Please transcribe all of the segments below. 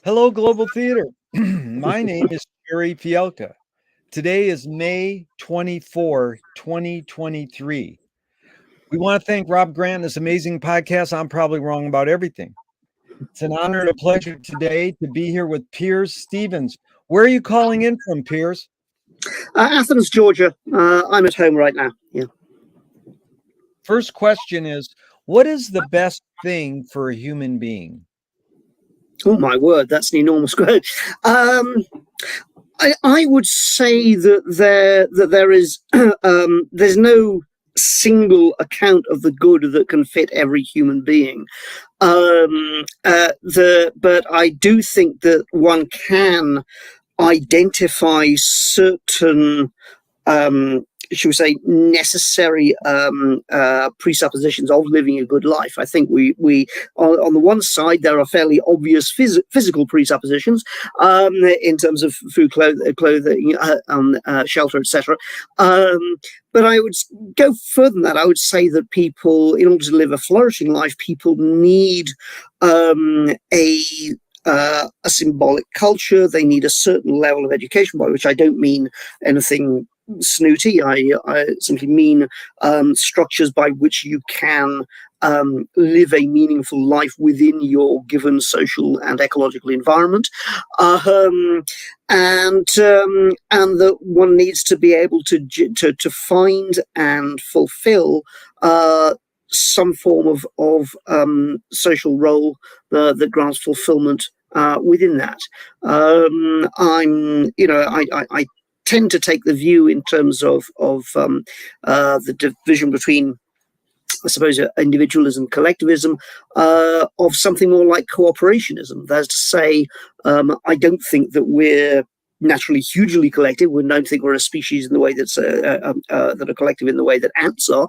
Hello, Global Theater. My name is Jerry Fielka. Today is May 24, 2023. We want to thank Rob Grant and his amazing podcast, I'm Probably Wrong About Everything. It's an honor and a pleasure today to be here with Piers Stevens. Where are you calling in from, Piers? Athens, Georgia. I'm at home right now. Yeah. First question is, what is the best thing for a human being? Oh my word, that's an enormous question. I would say that there is there's no single account of the good that can fit every human being. But I do think that one can identify certain should we say, necessary presuppositions of living a good life. I think we on the one side, there are fairly obvious physical presuppositions in terms of food, clothing, shelter, etc. But I would go further than that. I would say that people, in order to live a flourishing life, people need a symbolic culture. They need a certain level of education, by which I don't mean anything snooty. I simply mean structures by which you can live a meaningful life within your given social and ecological environment, and that one needs to be able to find and fulfill some form of social role that grants fulfillment within that. I tend to take the view in terms of the division between, I suppose, individualism, collectivism, of something more like cooperationism. That is to say, I don't think that we're naturally hugely collective. We don't think we're a species in the way that's that are collective in the way that ants are.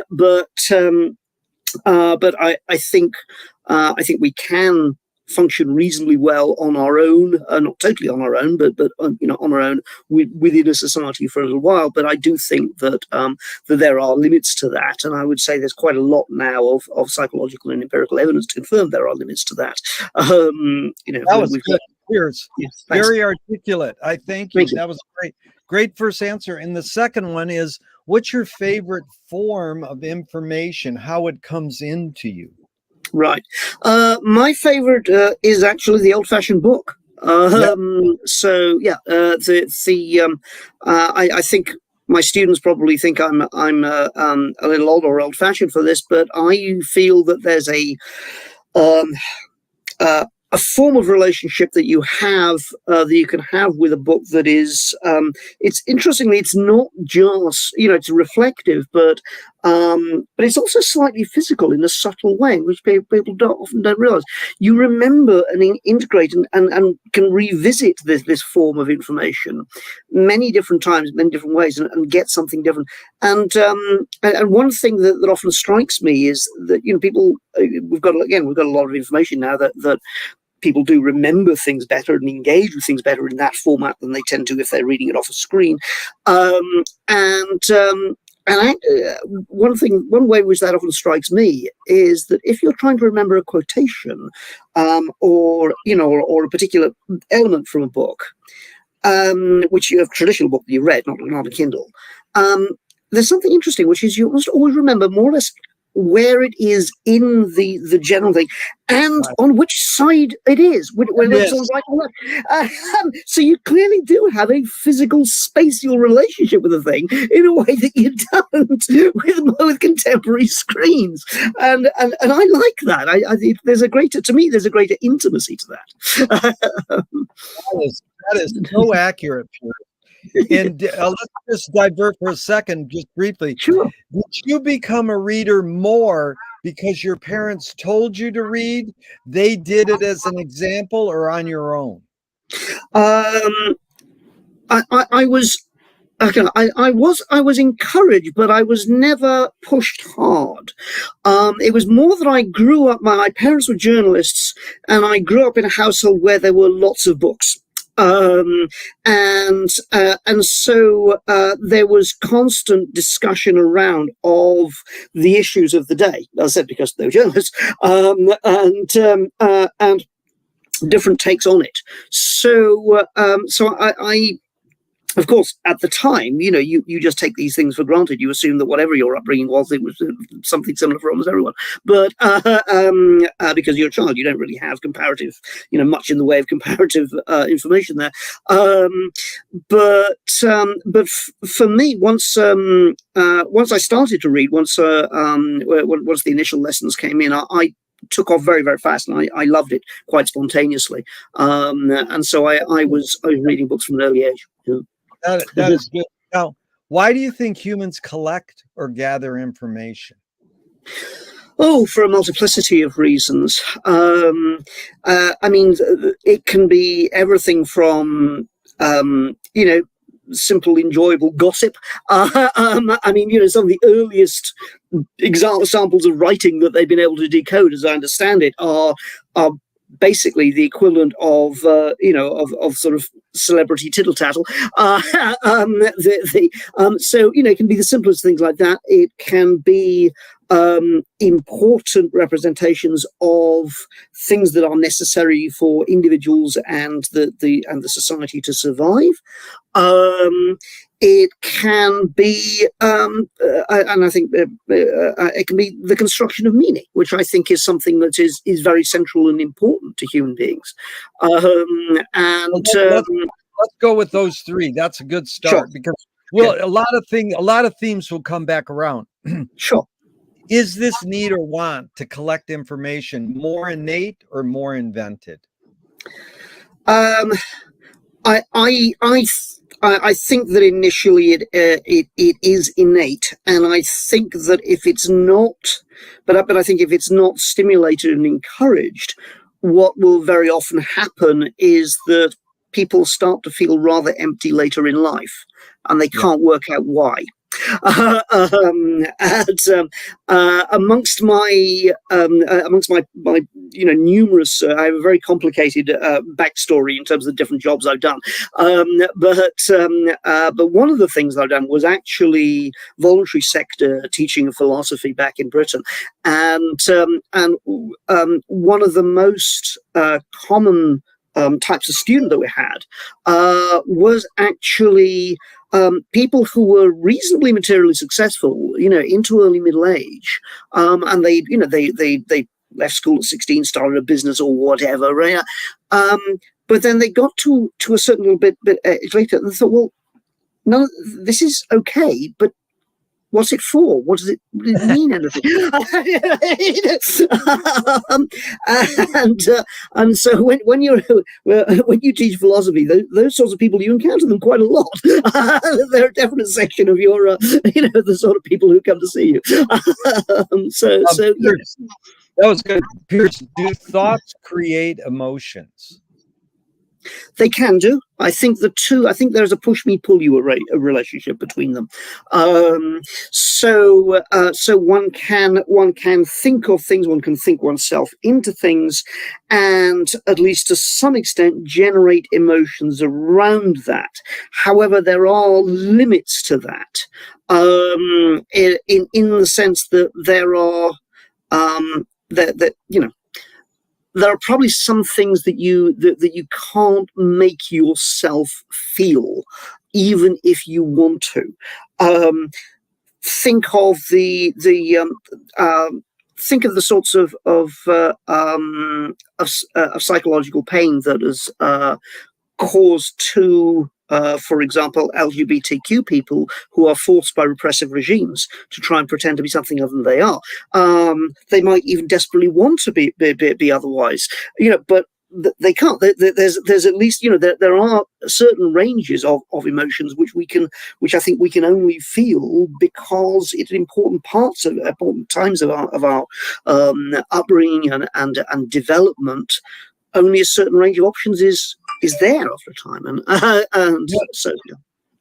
But I think we can function reasonably well on our own, not totally on our own, but on our own within a society for a little while. But I do think that that there are limits to that, and I would say there's quite a lot now of psychological and empirical evidence to confirm there are limits to that. That was good. Piers. Yes, very articulate. I thank you. That was great first answer. And the second one is, what's your favorite form of information? How it comes into you? Right. My favorite is actually the old-fashioned book. I think my students probably think I'm a little old or old-fashioned for this, but I feel that there's a form of relationship that you have that you can have with a book that is it's interestingly, it's not just, it's reflective, but it's also slightly physical in a subtle way, which people often don't realize. You remember and integrate and can revisit this form of information many different times, many different ways, and get something different. And one thing that often strikes me is that people, we've got a lot of information now that people do remember things better and engage with things better in that format than they tend to if they're reading it off a screen. One way in which that often strikes me is that if you're trying to remember a quotation, or a particular element from a book, which you have a traditional book that you read, not a Kindle, there's something interesting, which is you must always remember more or less where it is in the general thing, and on which side it is, when it's on right or left. So you clearly do have a physical, spatial relationship with the thing in a way that you don't with contemporary screens, and I like that. I think there's a greater intimacy to that. that is so accurate, Piers. And let's just divert for a second, just briefly. Sure. Did you become a reader more because your parents told you to read? They did it as an example, or on your own? I was encouraged, but I was never pushed hard. It was more that I grew up. My parents were journalists, and I grew up in a household where there were lots of books. So there was constant discussion around of the issues of the day. As I said, because they were journalists, different takes on it. So I of course, at the time, you just take these things for granted. You assume that whatever your upbringing was, it was something similar for almost everyone. But because you're a child, you don't really have much in the way of comparative information there. But for me, once I started to read, once the initial lessons came in, I took off very, very fast, and I loved it quite spontaneously. And so I was reading books from an early age. Yeah. That is good. Now, why do you think humans collect or gather information? Oh, for a multiplicity of reasons. I mean, it can be everything from, simple, enjoyable gossip. I mean, some of the earliest examples of writing that they've been able to decode, as I understand it, are basically the equivalent of sort of celebrity tittle tattle. So it can be the simplest things like that. It can be important representations of things that are necessary for individuals and the society to survive. It can be, and I think it can be the construction of meaning, which I think is something that is very central and important to human beings. Let's go with those three. That's a good start. Sure. Because a lot of themes will come back around. Sure. Is this need or want to collect information more innate or more invented? I think that initially it is innate, and I think that if it's not, but I think if it's not stimulated and encouraged, what will very often happen is that people start to feel rather empty later in life, and they can't work out why. Amongst my numerous, I have a very complicated backstory in terms of the different jobs I've done. But one of the things I've done was actually voluntary sector teaching of philosophy back in Britain, and one of the most common types of student that we had was actually people who were reasonably materially successful, into early middle age, and they left school at 16, started a business or whatever, right? But then they got to a certain little bit later, and they thought, well, no, this is okay, but what's it for? What does it mean? Anything? And so when you teach philosophy, those sorts of people, you encounter them quite a lot. They're a definite section of your, the sort of people who come to see you. Piers, that was good. Piers, do thoughts create emotions? They can do. I think there's a push me pull you a relationship between them. So one can think of things, one can think oneself into things, and at least to some extent generate emotions around that. However, there are limits to that, in the sense that there are there are probably some things that you can't make yourself feel, even if you want to. Think of the sorts of psychological pain that is caused to, for example, LGBTQ people who are forced by repressive regimes to try and pretend to be something other than they are. They might even desperately want to be otherwise, but they can't. There's at least, there are certain ranges of emotions which I think we can only feel because it's important times of our upbringing and development. Only a certain range of options is there after time, and so. Yeah.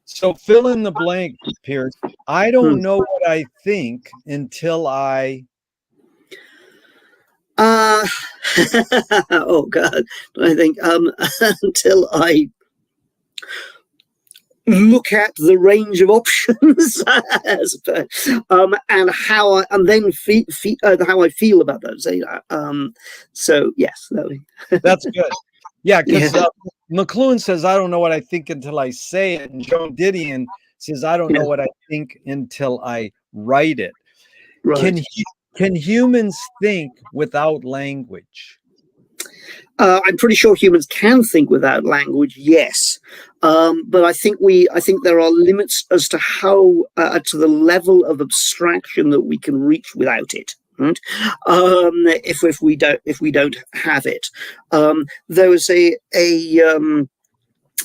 So fill in the blank, Piers. I don't know what I think until I. Oh God! I think until I look at the range of options and how I feel about those. So yes, That's good. Yeah, because yeah, McLuhan says, I don't know what I think until I say it. And Joan Didion says, I don't know yeah, what I think until I write it. right. Can humans think without language? I'm pretty sure humans can think without language, yes, but I think there are limits as to how to the level of abstraction that we can reach without it. Right? If we don't have it, there was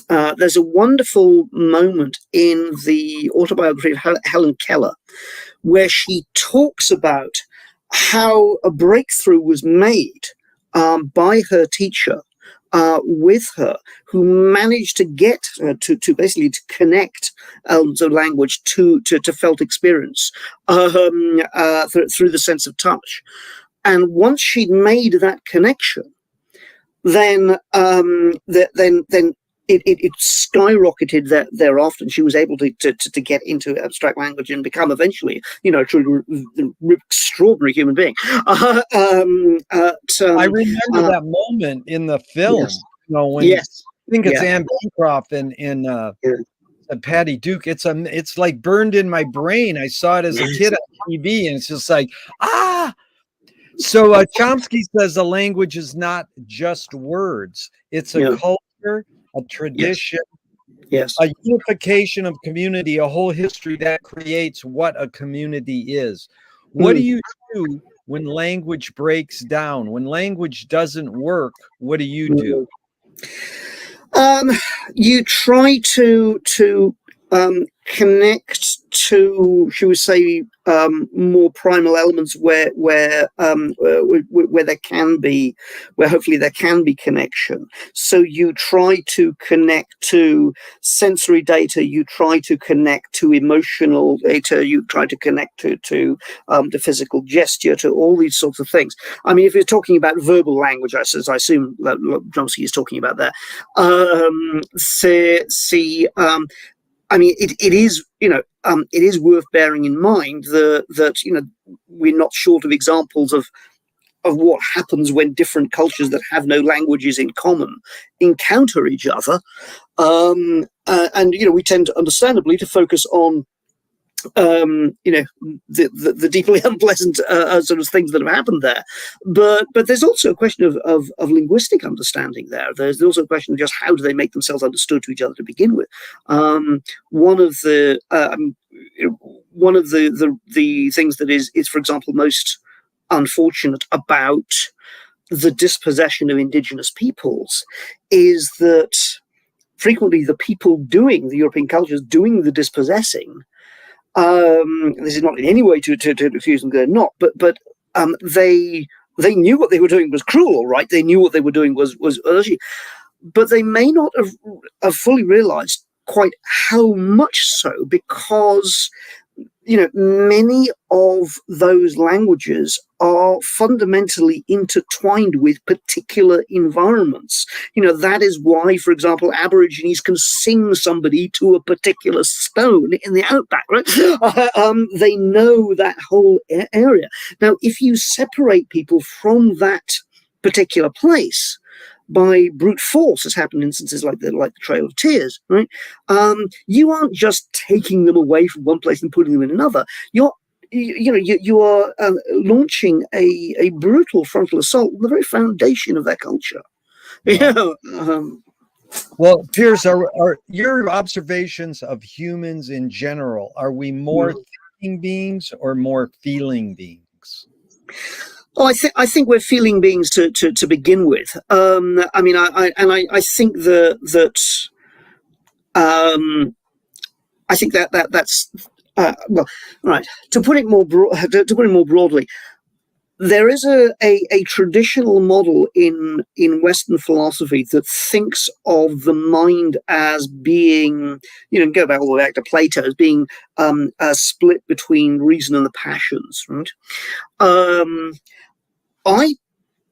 there's a wonderful moment in the autobiography of Helen Keller where she talks about how a breakthrough was made by her teacher with her, who managed to get to basically to connect elements of language to felt experience through the sense of touch. And once she'd made that connection, then it skyrocketed thereafter, and she was able to get into abstract language and become eventually, a truly extraordinary human being. I remember that moment in the film, yes, when yes, I think it's yeah, Anne Bancroft and yeah. Patty Duke. It's like burned in my brain. I saw it as a kid on TV, and it's just like, ah. So Chomsky says a language is not just words. It's a culture, a tradition, yes, a unification of community, a whole history that creates what a community is. What do you do when language breaks down? When language doesn't work, what do you do? You try to connect to, shall we say, more primal elements where there can be, where hopefully there can be connection. So you try to connect to sensory data, you try to connect to emotional data, you try to connect to the physical gesture, to all these sorts of things. I mean, if you're talking about verbal language, as I assume that Chomsky is talking about there, I mean, it is, it is worth bearing in mind that we're not short of examples of what happens when different cultures that have no languages in common encounter each other, and we tend to, understandably, to focus on the deeply unpleasant sort of things that have happened there, but there's also a question of linguistic understanding there. There's also a question of just how do they make themselves understood to each other to begin with. One of the things that is for example most unfortunate about the dispossession of indigenous peoples is that frequently the European cultures doing the dispossessing, this is not in any way to accuse them they're not, but they knew what they were doing was cruel, all right. They knew what they were doing was urgent, but they may not have fully realized quite how much so, because many of those languages are fundamentally intertwined with particular environments. That is why, for example, Aborigines can sing somebody to a particular stone in the outback, right? They know that whole area. Now, if you separate people from that particular place by brute force, as happened in instances like the Trail of Tears, right? You aren't just taking them away from one place and putting them in another. You are launching a brutal frontal assault on the very foundation of their culture. Wow. Well, Piers, are your observations of humans in general, are we more thinking beings or more feeling beings? Oh, I think we're feeling beings to begin with. I mean, I think that's well, right. To put it more broadly, there is a traditional model in Western philosophy that thinks of the mind as being, go back all the way back to Plato, as being split between reason and the passions, right? I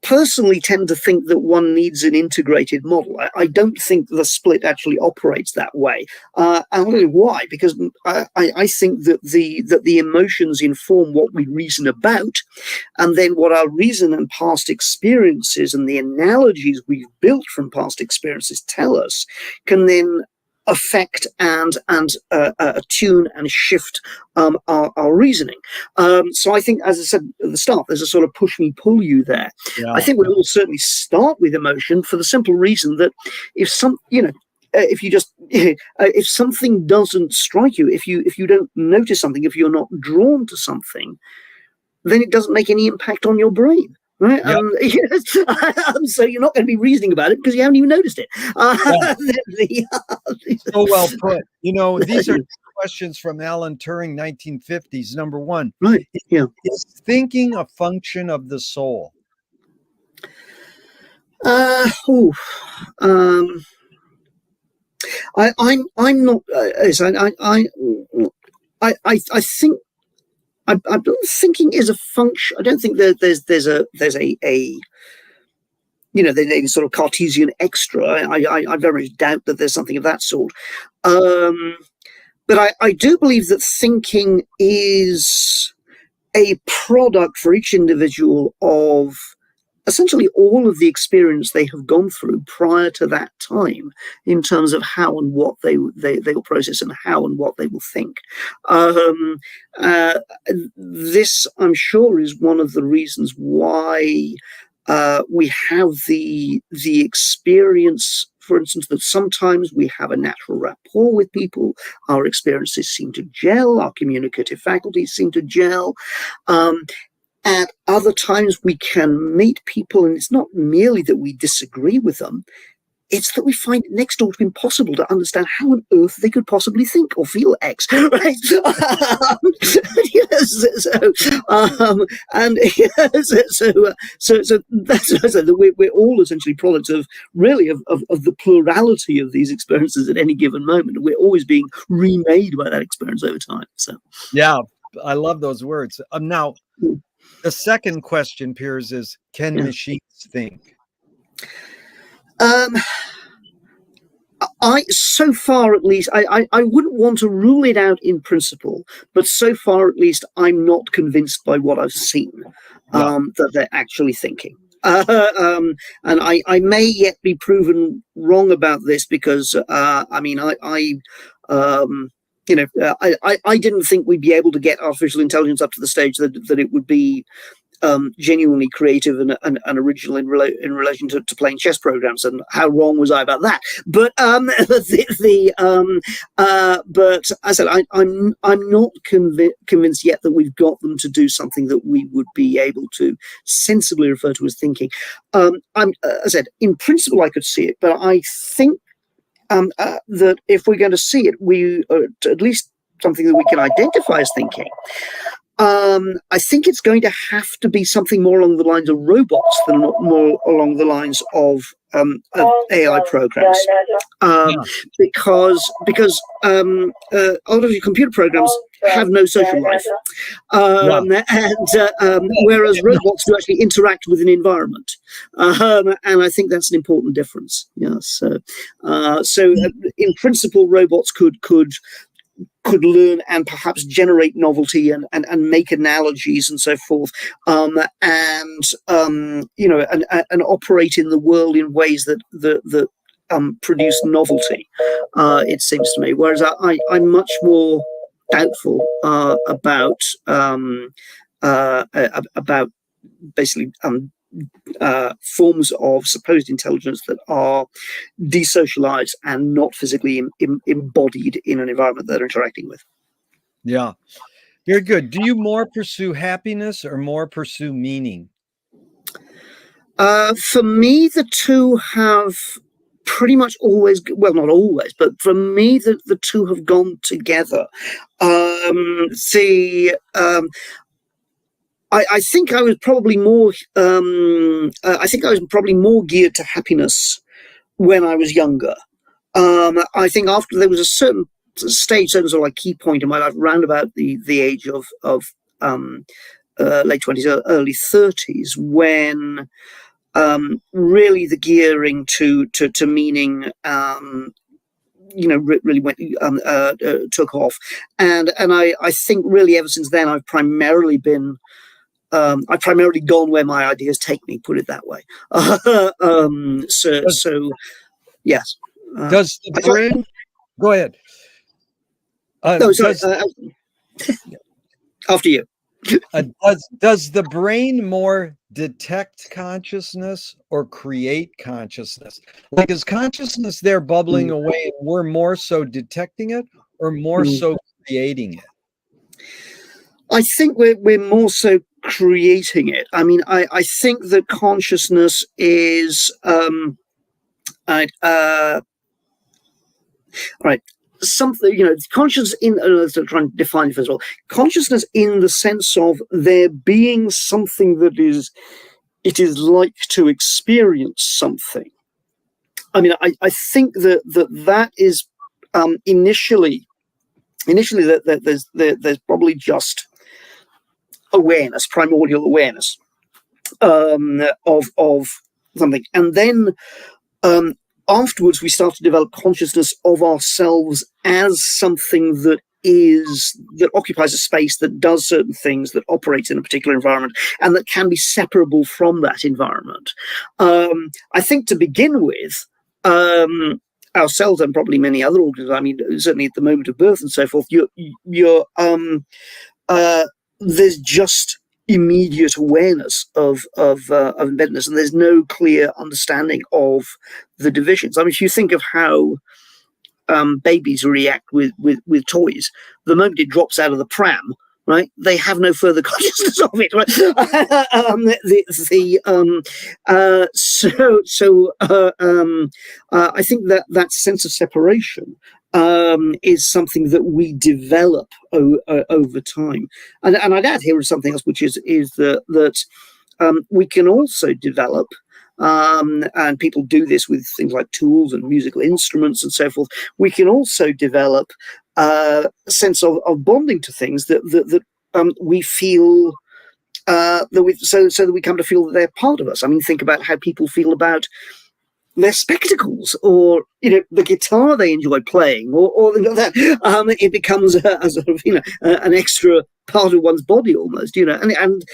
personally tend to think that one needs an integrated model. I don't think the split actually operates that way. And I'll tell you why, because I think that the emotions inform what we reason about, and then what our reason and past experiences and the analogies we've built from past experiences tell us can then affect and attune and shift our reasoning. So I think, as I said at the start, there's a sort of push me, pull you there. Yeah. I think we will certainly start with emotion for the simple reason that if if something doesn't strike you, if you don't notice something, if you're not drawn to something, then it doesn't make any impact on your brain. Right. Yep. So you're not going to be reasoning about it because you haven't even noticed it. So well put. These are questions from Alan Turing, 1950s. Number one, right? Yeah. Is thinking a function of the soul? I'm not. I think. I thinking is a function. I don't think that there's a they sort of Cartesian extra. I very much doubt that there's something of that sort. But I do believe that thinking is a product for each individual of essentially all of the experience they have gone through prior to that time, in terms of how and what they will process and how and what they will think. This, I'm sure, is one of the reasons why we have the experience, for instance, that sometimes we have a natural rapport with people, our experiences seem to gel, our communicative faculties seem to gel. At other times, we can meet people, and it's not merely that we disagree with them, it's that we find it next door to impossible to understand how on earth they could possibly think or feel X, right? So we're all essentially products of the plurality of these experiences at any given moment. We're always being remade by that experience over time. So yeah, I love those words. Now, the second question, Piers, is can machines think? So far at least, I wouldn't want to rule it out in principle, but so far at least, I'm not convinced by what I've seen that they're actually thinking. And I may yet be proven wrong about this because I didn't think we'd be able to get artificial intelligence up to the stage that it would be genuinely creative and original in relation to playing chess programs. And how wrong was I about that? But but I said I'm not convinced yet that we've got them to do something that we would be able to sensibly refer to as thinking. I said in principle I could see it, but I think that if we're going to see it, we at least something that we can identify as thinking. I think it's going to have to be something more along the lines of robots than more along the lines of AI programs, because a lot of your computer programs have no social life, whereas robots do actually interact with an environment, and I think that's an important difference. So in principle, robots could learn and perhaps generate novelty and make analogies and so forth, and operate in the world in ways that produce novelty. It seems to me, whereas I'm much more doubtful about basically forms of supposed intelligence that are desocialized and not physically embodied in an environment that they're interacting with. Yeah, very good. Do you more pursue happiness or more pursue meaning? For me, the two have pretty much always, well, not always, but for me, the two have gone together. I think I was probably more. I think I was probably more geared to happiness when I was younger. I think after there was a certain stage, certain sort of like key point in my life, around about the age of late 20s, early 30s, when really the gearing to meaning, really went took off, and I think really ever since then I've primarily gone where my ideas take me. Put it that way. So yes. Does the brain? Go ahead. No, sorry. After you. Does the brain more detect consciousness or create consciousness? Like, is consciousness there bubbling away and we're more so detecting it or more so creating it? I think we're more so creating it. I mean, I think that consciousness is right. Something, conscious in, to try and define it first of all, consciousness in the sense of there being something that it is like to experience something. I mean, I think that is initially that there's probably just awareness, primordial awareness of something, and then afterwards we start to develop consciousness of ourselves as something that occupies a space, that does certain things, that operates in a particular environment, and that can be separable from that environment. I think to begin with, ourselves and probably many other organisms, I mean, certainly at the moment of birth and so forth, there's just immediate awareness of embeddedness, and there's no clear understanding of the divisions. I mean, if you think of how babies react with toys, the moment it drops out of the pram, right, they have no further consciousness of it, right? I think that sense of separation is something that we develop over time, and I'd add here something else, which is that we can also develop, and people do this with things like tools and musical instruments and so forth. We can also develop a sense of bonding to things that we feel, so that we come to feel that they're part of us. I mean, think about how people feel about their spectacles, or the guitar they enjoy playing, or things like that. It becomes a sort of an extra part of one's body almost, and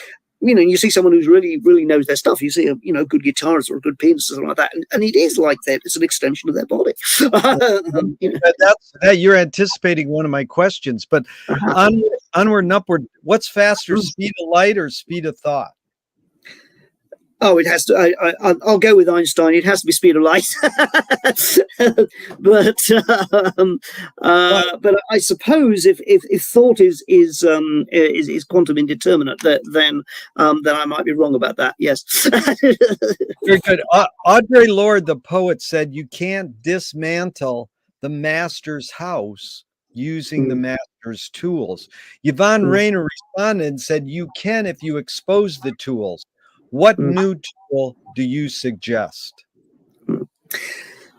you see someone who's really knows their stuff. You see a good guitarist or a good pianist or something like that, and it is like that. It's an extension of their body. That you're anticipating one of my questions, but onward and upward. What's faster, speed of light or speed of thought? Oh, it has to. I'll go with Einstein. It has to be speed of light. but I suppose if thought is quantum indeterminate, then I might be wrong about that. Yes. Very good. Audre Lorde, the poet, said you can't dismantle the master's house using the master's tools. Yvonne Rainer responded and said you can if you expose the tools. What new tool do you suggest?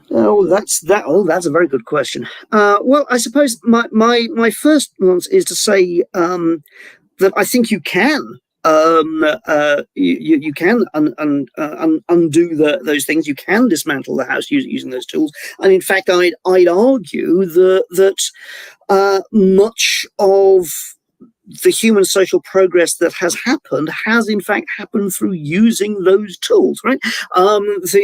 Oh, that's a very good question. Well, I suppose my first response is to say that I think you can. You can undo those things. You can dismantle the house using those tools. And in fact, I'd argue that much of the human social progress that has happened has in fact happened through using those tools, right? So,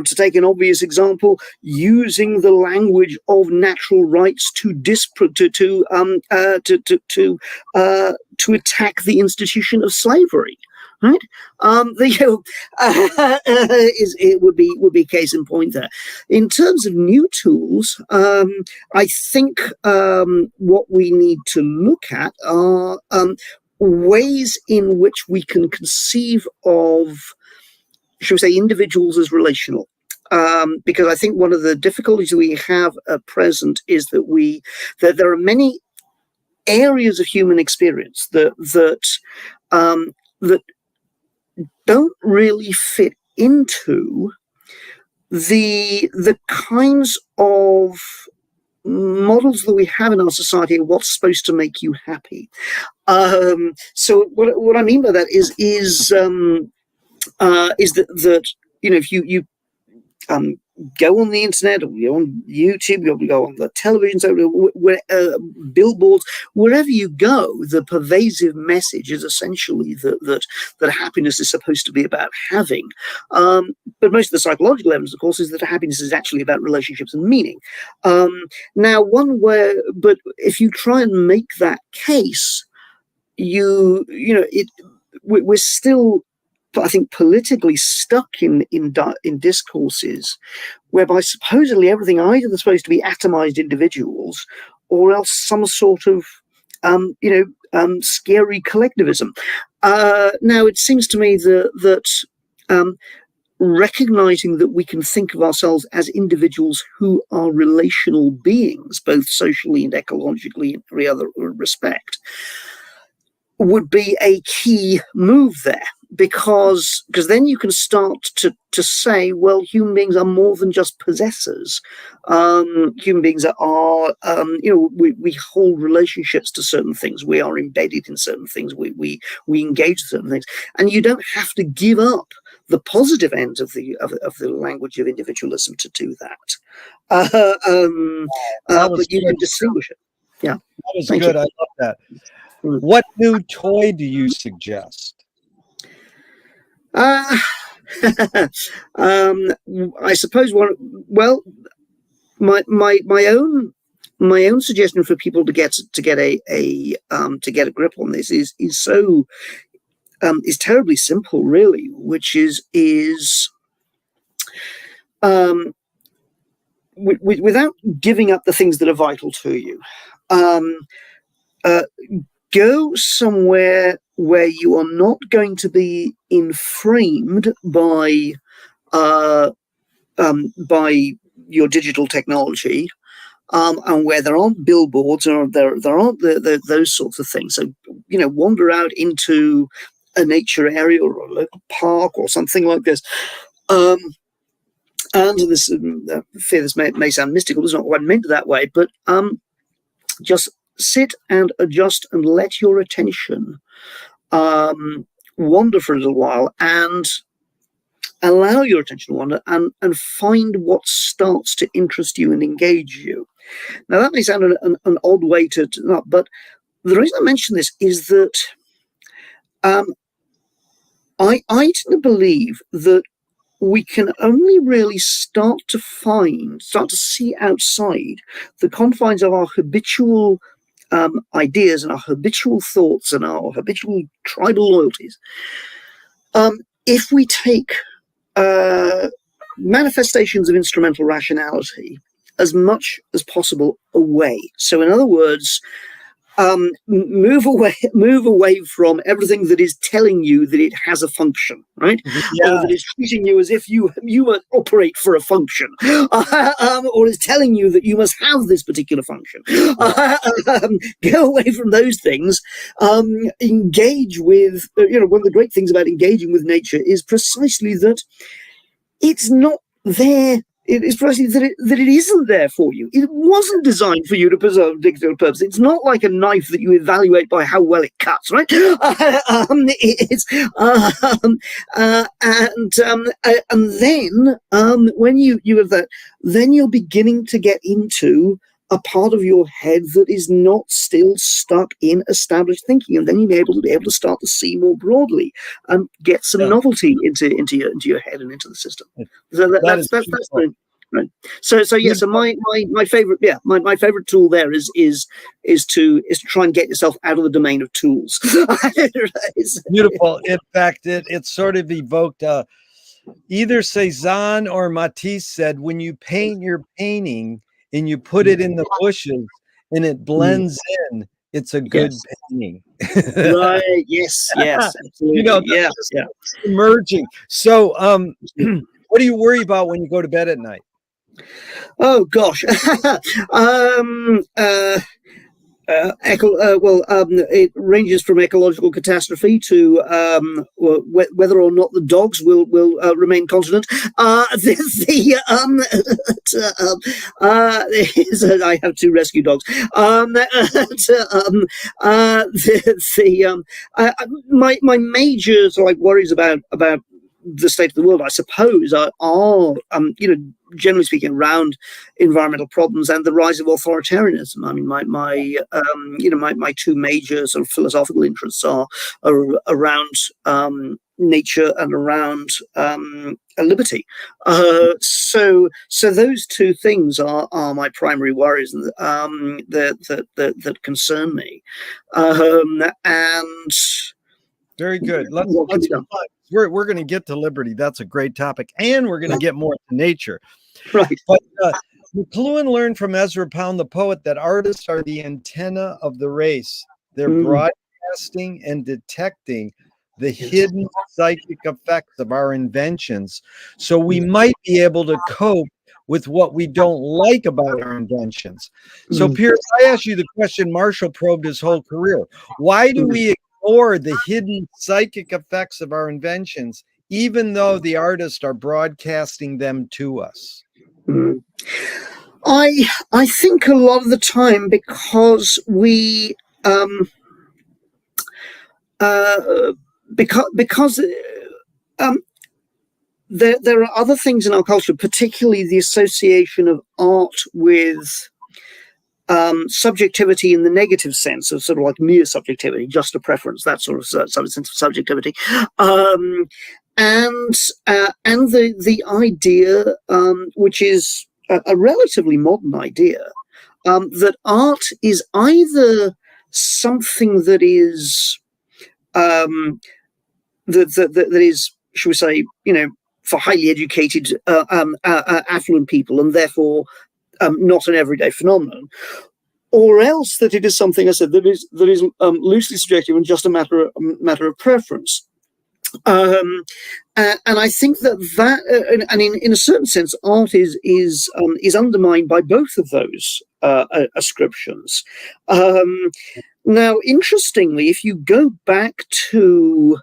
to take an obvious example, using the language of natural rights to attack the institution of slavery. Right, it would be case in point there. In terms of new tools, I think what we need to look at are ways in which we can conceive of, shall we say, individuals as relational. Because I think one of the difficulties we have at present is that there are many areas of human experience that don't really fit into the kinds of models that we have in our society are what's supposed to make you happy. So what I mean by that is that if you go on the internet, or you're on YouTube, you'll go on the television, billboards, wherever you go, the pervasive message is essentially that happiness is supposed to be about having. But most of the psychological evidence, of course, is that happiness is actually about relationships and meaning. But if you try and make that case, we're still, I think, politically stuck in discourses whereby supposedly everything either is supposed to be atomized individuals or else some sort of scary collectivism. Now it seems to me that recognizing that we can think of ourselves as individuals who are relational beings, both socially and ecologically in every other respect, would be a key move there, because then you can start to say, well, human beings are more than just possessors. Human beings are, we hold relationships to certain things. We are embedded in certain things. We engage with certain things, and you don't have to give up the positive end of the language of individualism to do that. But you can distinguish it. Yeah, that was good. I love that. What new toy do you suggest? I suppose my own suggestion for people to get a grip on this is terribly simple, really, which is without giving up the things that are vital to you. Go somewhere where you are not going to be inframed by your digital technology, and where there aren't billboards or there aren't those sorts of things. So, wander out into a nature area or a local park or something like this. And this, fear this may sound mystical, it's not quite meant that way, but just sit and adjust and let your attention wander for a little while, and allow your attention to wander and find what starts to interest you and engage you. Now, that may sound an odd way to not, but the reason I mention this is that I tend to believe that we can only really start to see outside the confines of our habitual ideas and our habitual thoughts and our habitual tribal loyalties, if we take manifestations of instrumental rationality as much as possible away. So, in other words, move away from everything that is telling you that it has a function, right? Yeah. Or that is treating you as if you must operate for a function, or is telling you that you must have this particular function. Go away from those things. Engage with, one of the great things about engaging with nature is precisely that it's not there. It is precisely that it isn't there for you. It wasn't designed for you to preserve a particular purpose. It's not like a knife that you evaluate by how well it cuts, right? And then when you have that, then you're beginning to get into a part of your head that is not still stuck in established thinking, and then you'll be able to start to see more broadly and get some novelty into your head and into the system. So that's right. So yeah. So my favorite my favorite tool there is to try and get yourself out of the domain of tools. Beautiful. In fact, it sort of evoked either Cezanne or Matisse said, when you paint your painting and you put it in the bushes and it blends in, it's a good painting. Right. Yes. Absolutely. Emerging. So what do you worry about when you go to bed at night? Oh gosh. It ranges from ecological catastrophe to whether or not the dogs will remain continent. I have two rescue dogs. My major sort of worries about the state of the world, I suppose, are generally speaking, around environmental problems and the rise of authoritarianism. I mean, my two major sort of philosophical interests are around nature and around liberty. So those two things are my primary worries that concern me. And very good. Let's we're going to get to liberty. That's a great topic, and we're going to get more to nature. Right. But McLuhan learned from Ezra Pound, the poet, that artists are the antenna of the race. They're broadcasting and detecting the hidden psychic effects of our inventions. So we might be able to cope with what we don't like about our inventions. So, Piers, I asked you the question Marshall probed his whole career. Why do we ignore the hidden psychic effects of our inventions, even though the artists are broadcasting them to us? I think a lot of the time because we there are other things in our culture, particularly the association of art with subjectivity in the negative sense of sort of like mere subjectivity, just a preference, that sort of sense of subjectivity, and the idea, which is a relatively modern idea, that art is either something that is that is, shall we say, for highly educated, affluent people, and therefore not an everyday phenomenon, or else that it is something, I said, that is loosely subjective and just a matter of preference. And I think that and in a certain sense, art is undermined by both of those ascriptions. Now, interestingly, if you go back to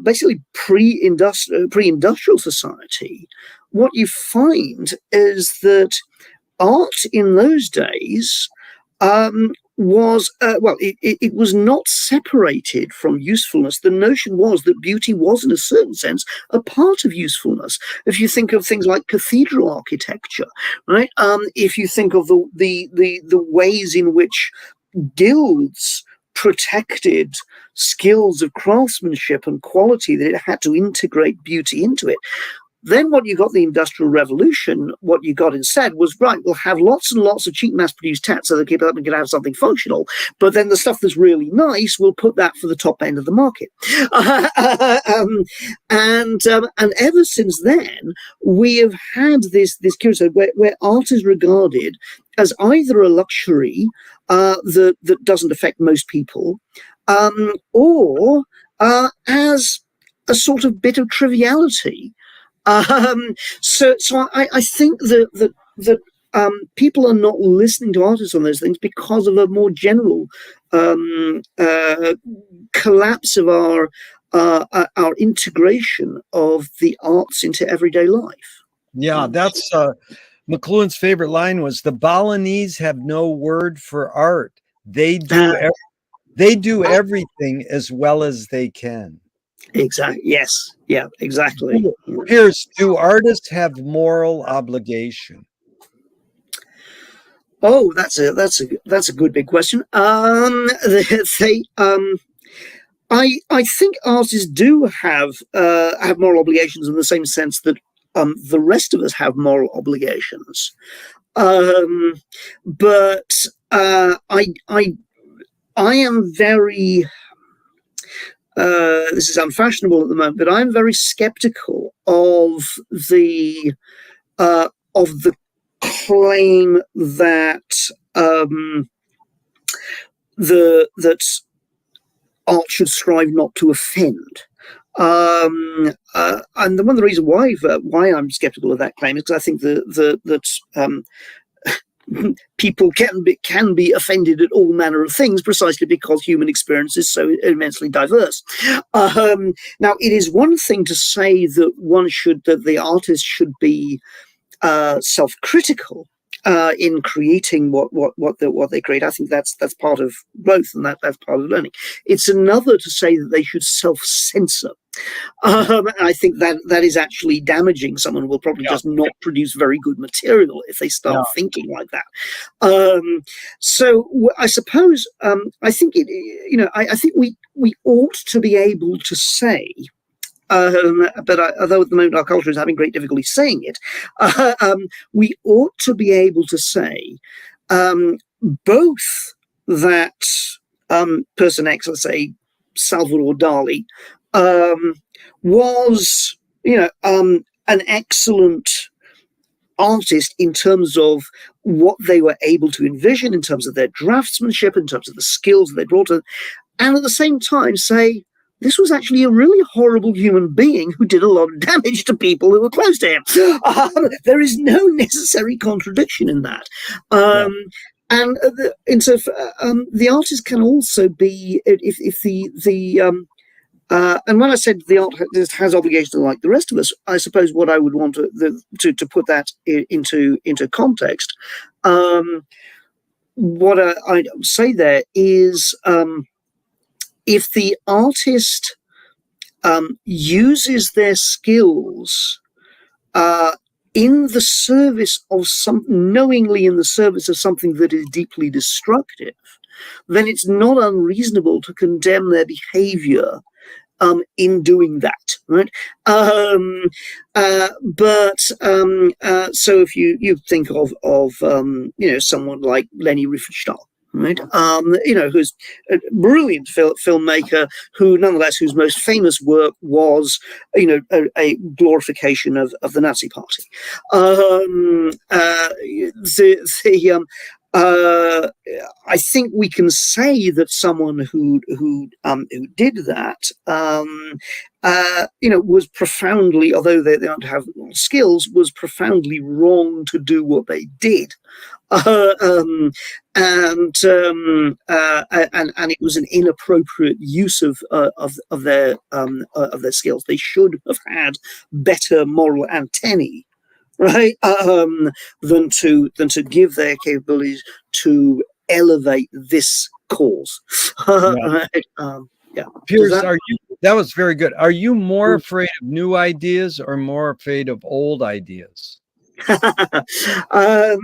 basically pre-industrial society, what you find is that art in those days was it was not separated from usefulness. The notion was that beauty was, in a certain sense, a part of usefulness. If you think of things like cathedral architecture, right? If you think of the ways in which guilds protected skills of craftsmanship and quality, that it had to integrate beauty into it. Then what you got, the Industrial Revolution, what you got instead was, right, we'll have lots and lots of cheap mass-produced tats so that people can have something functional, but then the stuff that's really nice, we'll put that for the top end of the market. And ever since then, we have had this curious where art is regarded as either a luxury that doesn't affect most people, or as a sort of bit of triviality. So I think that people are not listening to artists on those things because of a more general collapse of our integration of the arts into everyday life. Yeah, that's McLuhan's favorite line was, "The Balinese have no word for art. They do everything as well as they can." Exactly. Yes. Yeah. Exactly. Piers, do artists have moral obligation? Oh, that's a good big question. I think artists do have moral obligations in the same sense that the rest of us have moral obligations. But I am very. This is unfashionable at the moment, but I'm very skeptical of the claim that that art should strive not to offend. And one of the reasons why I'm skeptical of that claim is because I think that people can be offended at all manner of things precisely because human experience is so immensely diverse. Now, it is one thing to say that the artist should be self-critical in creating what they create. I think that's part of growth, and that's part of learning. It's another to say that they should self-censor. I think that is actually damaging. Someone will probably just not produce very good material if they start thinking like that. So I suppose I think I think we ought to be able to say. But although at the moment our culture is having great difficulty saying it, we ought to be able to say both that person X, let's say Salvador Dali, was an excellent artist in terms of what they were able to envision, in terms of their draftsmanship, in terms of the skills that they brought to, and at the same time say, this was actually a really horrible human being who did a lot of damage to people who were close to him. There is no necessary contradiction in that. And the artist can also be, if and when I said the artist has obligation like the rest of us, I suppose what I would want to put that into context, what I'd say there is, if the artist uses their skills in the service of knowingly in the service of something that is deeply destructive, then it's not unreasonable to condemn their behavior in doing that, right? So if you think of someone like Leni Riefenstahl, right? Who's a brilliant filmmaker, whose most famous work was, a glorification of the Nazi Party. I think we can say that someone who did that, was profoundly, although they don't have skills, was profoundly wrong to do what they did. And it was an inappropriate use of their skills. They should have had better moral antennae, right? Than to give their capabilities to elevate this cause. Right? Piers, that was very good. Are you more afraid of new ideas or more afraid of old ideas? I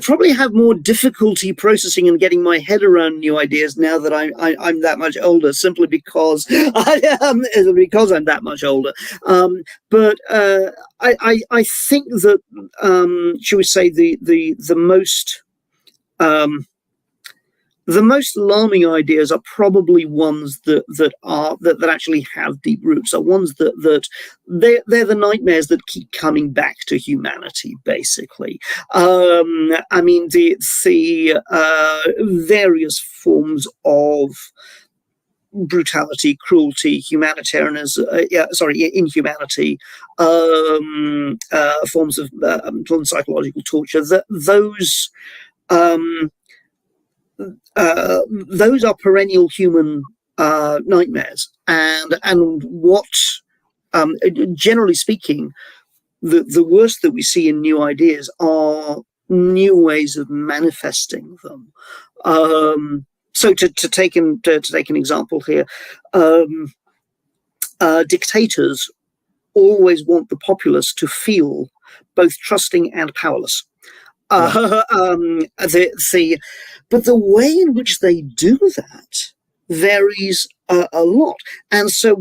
probably have more difficulty processing and getting my head around new ideas now that I'm that much older, simply because I'm that much older. But I think that shall we say the most alarming ideas are probably ones that actually have deep roots, are ones that they're the nightmares that keep coming back to humanity, basically. I mean, the various forms of brutality, cruelty, inhumanity, forms of psychological torture. Those are perennial human nightmares, and what, generally speaking, the worst that we see in new ideas are new ways of manifesting them. So to take an example here, dictators always want the populace to feel both trusting and powerless. But the way in which they do that varies a lot. And so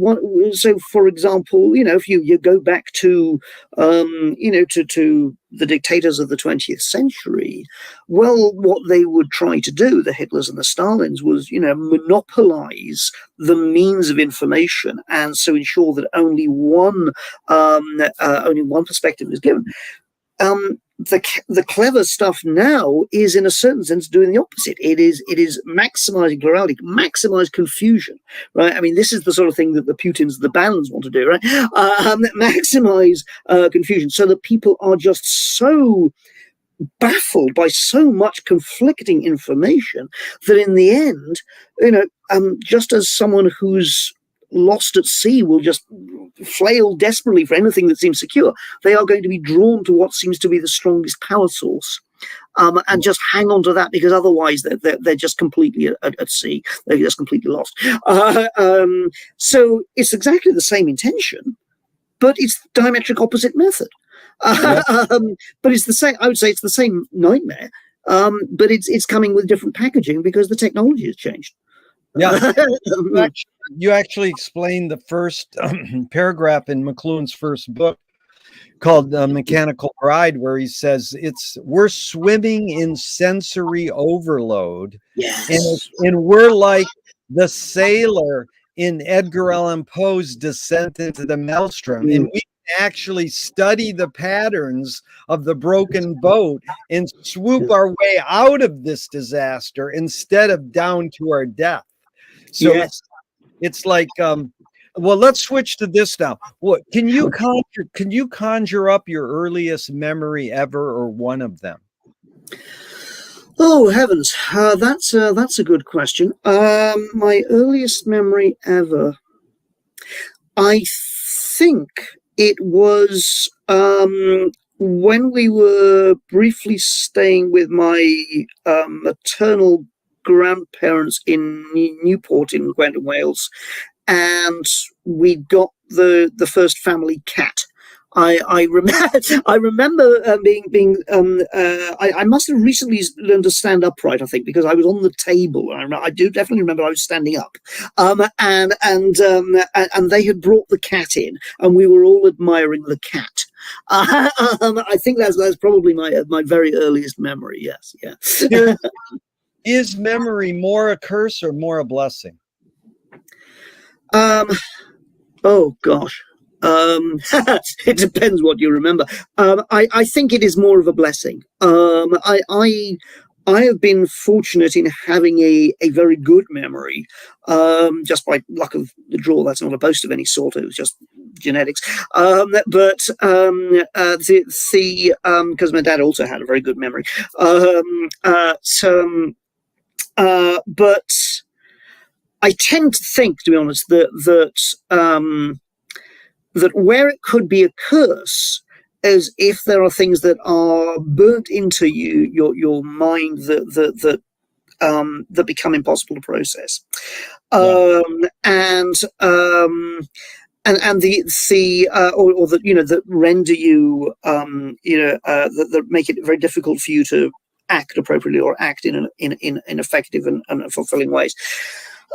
for example, if you go back to to the dictators of the 20th century, well, what they would try to do, the Hitlers and the Stalins, was monopolize the means of information, and so ensure that only one perspective is given. the clever stuff now is, in a certain sense, doing the opposite. It is maximizing plurality, maximize confusion, right? I mean, this is the sort of thing that the Putins, the Bans want to do, right? Maximize confusion, so that people are just so baffled by so much conflicting information that in the end, just as someone who's lost at sea will just flail desperately for anything that seems secure, they are going to be drawn to what seems to be the strongest power source, and just hang on to that, because otherwise they're just completely at sea. They're just completely lost. So it's exactly the same intention, but it's the diametric opposite method. But it's the same. I would say it's the same nightmare, but it's coming with different packaging because the technology has changed. Yeah, you actually explained the first paragraph in McLuhan's first book called Mechanical Bride, where he says we're swimming in sensory overload, yes. and we're like the sailor in Edgar Allan Poe's Descent into the Maelstrom, and we actually study the patterns of the broken boat and swoop our way out of this disaster instead of down to our death. So it's like, well, let's switch to this now. What can you conjure up your earliest memory ever, or one of them? Oh heavens, that's a good question. My earliest memory ever, I think it was when we were briefly staying with my maternal grandparents in Newport in Gwent, Wales, and we got the first family cat. I remember I must have recently learned to stand upright, I think, because I was on the table. I do definitely remember I was standing up, and they had brought the cat in, and we were all admiring the cat. I think that's probably my very earliest memory. Yes, yeah. Is memory more a curse or more a blessing? Oh gosh. It depends what you remember. I think it is more of a blessing. I have been fortunate in having a very good memory, just by luck of the draw. That's not a boast of any sort. It was just genetics. But because my dad also had a very good memory. But I tend to think, to be honest, that where it could be a curse is if there are things that are burnt into your mind that become impossible to process, and that render you that make it very difficult for you to act appropriately or act in effective and fulfilling ways.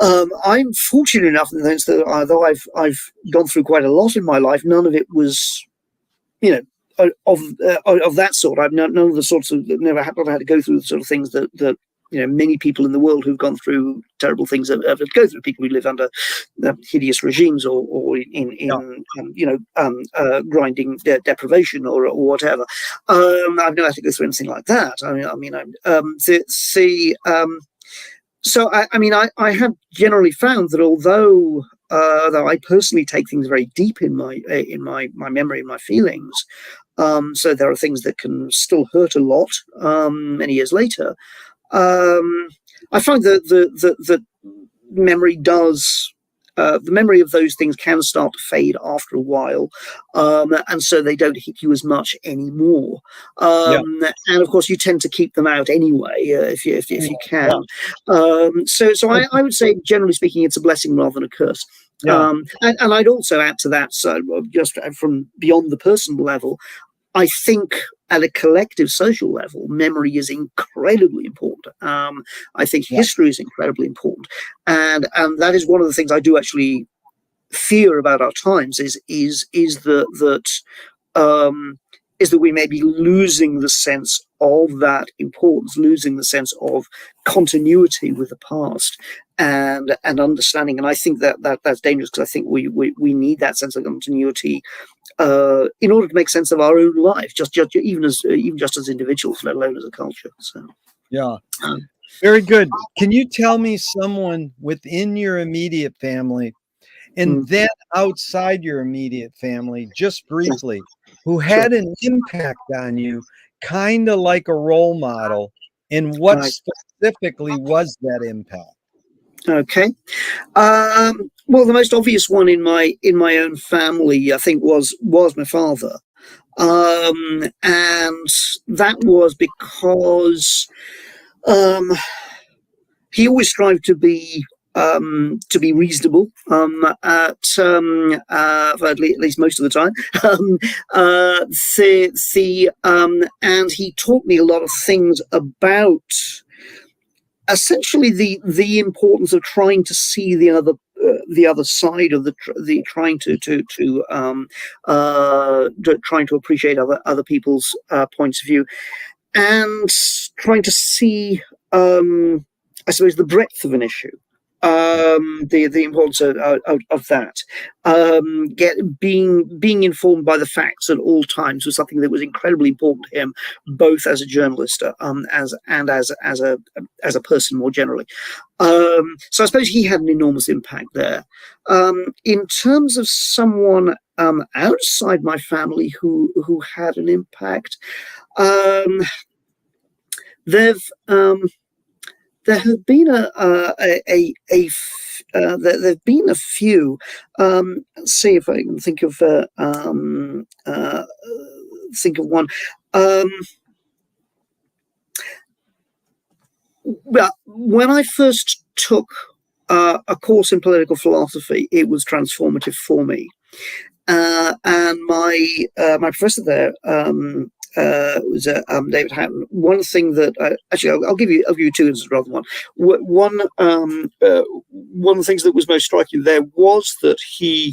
I'm fortunate enough in the sense that although I've gone through quite a lot in my life, none of it was, of that sort. I've none of the sorts of never had to go through the sort of things that many people in the world who've gone through terrible things have to go through. People who live under hideous regimes or in grinding deprivation or whatever. I've never had to go through anything like that. So I have generally found that although I personally take things very deep in my memory and my feelings, so there are things that can still hurt a lot many years later. I find that memory does. The memory of those things can start to fade after a while, and so they don't hit you as much anymore. And of course, you tend to keep them out anyway if you can. So I would say, generally speaking, it's a blessing rather than a curse. And I'd also add to that, so just from beyond the personal level, I think at a collective social level, memory is incredibly important. I think history is incredibly important, and that is one of the things I do actually fear about our times is that we may be losing the sense of that importance, losing the sense of continuity with the past and understanding. And I think that's dangerous, because I think we need that sense of continuity in order to make sense of our own life, even just as individuals, let alone as a culture. So, yeah, very good. Can you tell me someone within your immediate family and then outside your immediate family, just briefly, who had an impact on you, kind of like a role model, and what specifically was that impact? Okay. Well, the most obvious one in my own family, I think, was my father, and that was because he always strived to be reasonable at least most of the time. And he taught me a lot of things about essentially the importance of trying to see the other side of the trying to trying to appreciate other people's points of view, and trying to see I suppose the breadth of an issue, the importance of that, being informed by the facts at all times was something that was incredibly important to him, both as a journalist as a person more generally. So I suppose he had an enormous impact there. In terms of someone outside my family who had an impact, there have been there've been a few. Let's see if I can think of one. Well, when I first took a course in political philosophy, it was transformative for me, and my professor there. Was David Hatton. One thing that actually I'll give you two instances rather than one. One of the things that was most striking there was that he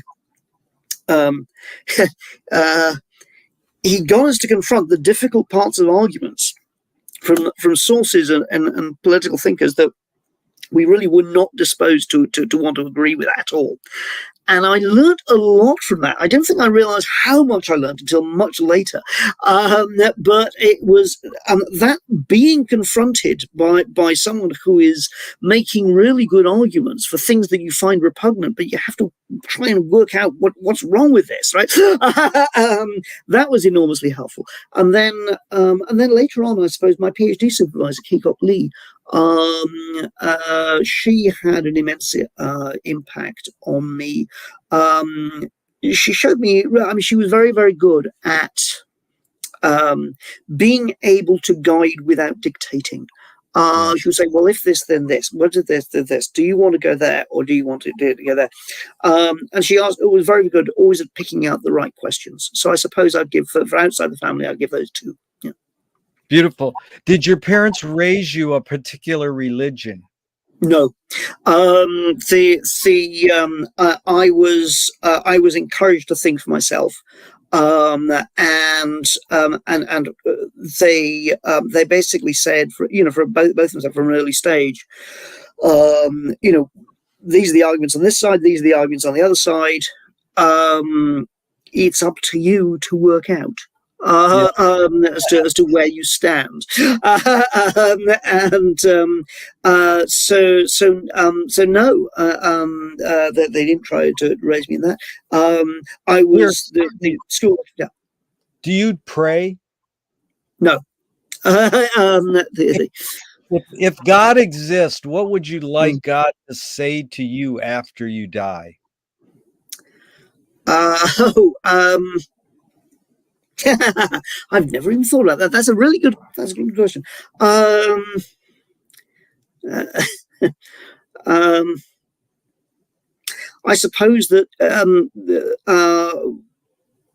he got us to confront the difficult parts of arguments from sources and political thinkers that we really were not disposed to want to agree with at all. And I learned a lot from that. I don't think I realized how much I learned until much later. But it was that being confronted by someone who is making really good arguments for things that you find repugnant, but you have to try and work out what's wrong with this, right? That was enormously helpful. And then later on, I suppose my PhD supervisor, Kikok Lee, she had an immense impact on me. She showed me, I mean, she was very, very good at being able to guide without dictating. She would say, well, if this, then this. What is this, then this? Do you want to go there, or do you want to go there? And she was very good, always at picking out the right questions. So I suppose I'd give, for outside the family, I'd give those two. Yeah. Beautiful. Did your parents raise you a particular religion? No. I was encouraged to think for myself. And they basically said, for both of them from an early stage, these are the arguments on this side, these are the arguments on the other side. It's up to you to work out as to where you stand. So no, they didn't try to raise me in that. I was the school. Yeah. Do you pray? No. If God exists, what would you like God to say to you after you die? I've never even thought about that. That's a really good question. I suppose that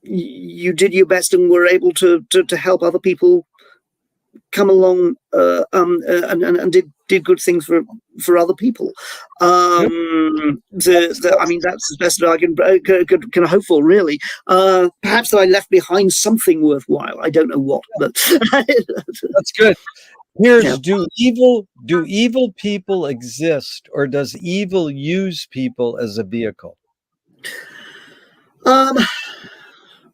you did your best and were able to help other people come along and did good things for other people. I mean, that's the best that I can hope for, really. Perhaps that I left behind something worthwhile. I don't know what, but that's good. Piers, do evil people exist, or does evil use people as a vehicle?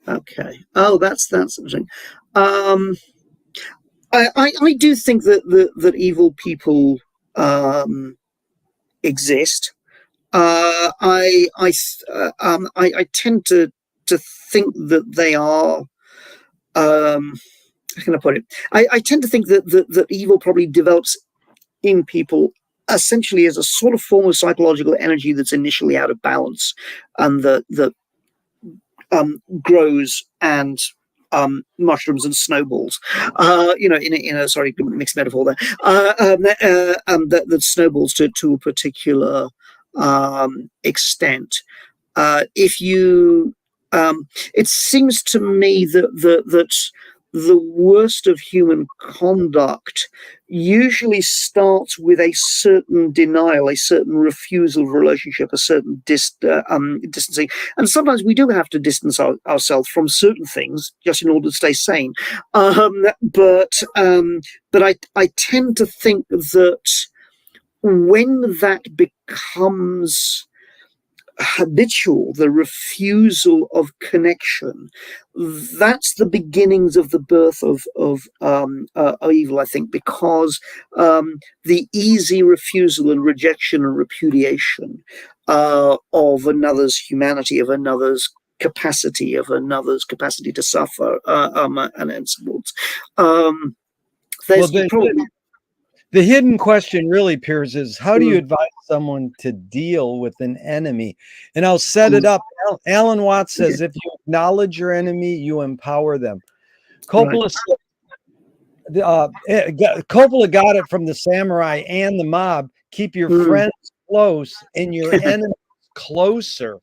Okay. Oh, that's interesting. I do think that evil people exist. I tend to think that they are. How can I put it? I tend to think that evil probably develops in people essentially as a sort of form of psychological energy that's initially out of balance, and that grows and mushrooms and snowballs. In a sorry mixed metaphor there. That snowballs to a particular extent. If you, it seems to me that the worst of human conduct usually starts with a certain denial, a certain refusal of relationship, a certain distancing. And sometimes we do have to distance ourselves from certain things just in order to stay sane. But I tend to think that when that becomes habitual, the refusal of connection, that's the beginnings of the birth of evil, I think, because the easy refusal and rejection and repudiation of another's humanity, of another's capacity, to suffer, and so forth. There's probably the hidden question really, Piers, is how do you advise someone to deal with an enemy? And I'll set it up. Alan Watts says, if you acknowledge your enemy, you empower them. Coppola, Coppola got it from the samurai and the mob. Keep your friends close and your enemies closer.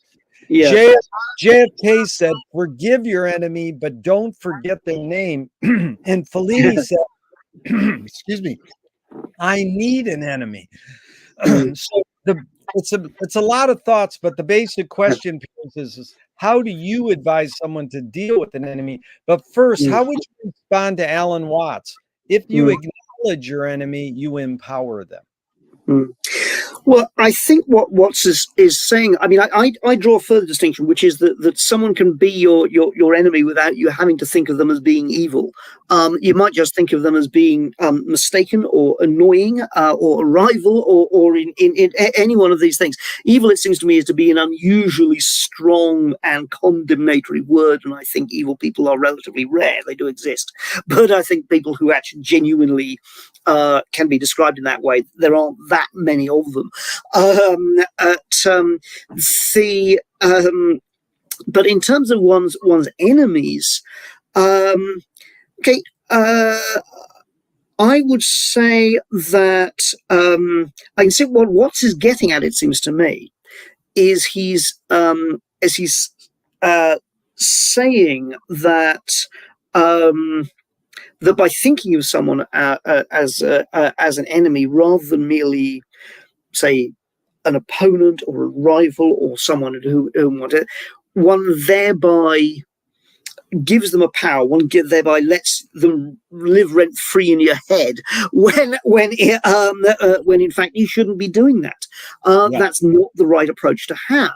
Yeah. JFK said, forgive your enemy, but don't forget their name. And Fellini said, excuse me, I need an enemy. So it's a lot of thoughts, but the basic question is how do you advise someone to deal with an enemy? But first, how would you respond to Alan Watts? If you acknowledge your enemy, you empower them. Well, I think what Watts is saying, I mean, I draw a further distinction, which is that someone can be your enemy without you having to think of them as being evil. You might just think of them as being mistaken or annoying or a rival or in any one of these things. Evil, it seems to me, is to be an unusually strong and condemnatory word, and I think evil people are relatively rare. They do exist. But I think people who actually genuinely can be described in that way, there aren't that many of them. But in terms of one's enemies, okay, I would say that I can see what Watts is getting at. It seems to me is he's saying that. That by thinking of someone as an enemy rather than merely, say, an opponent or a rival or someone who one thereby gives them a power. One thereby lets them live rent free in your head. When in fact you shouldn't be doing that. That's not the right approach to have.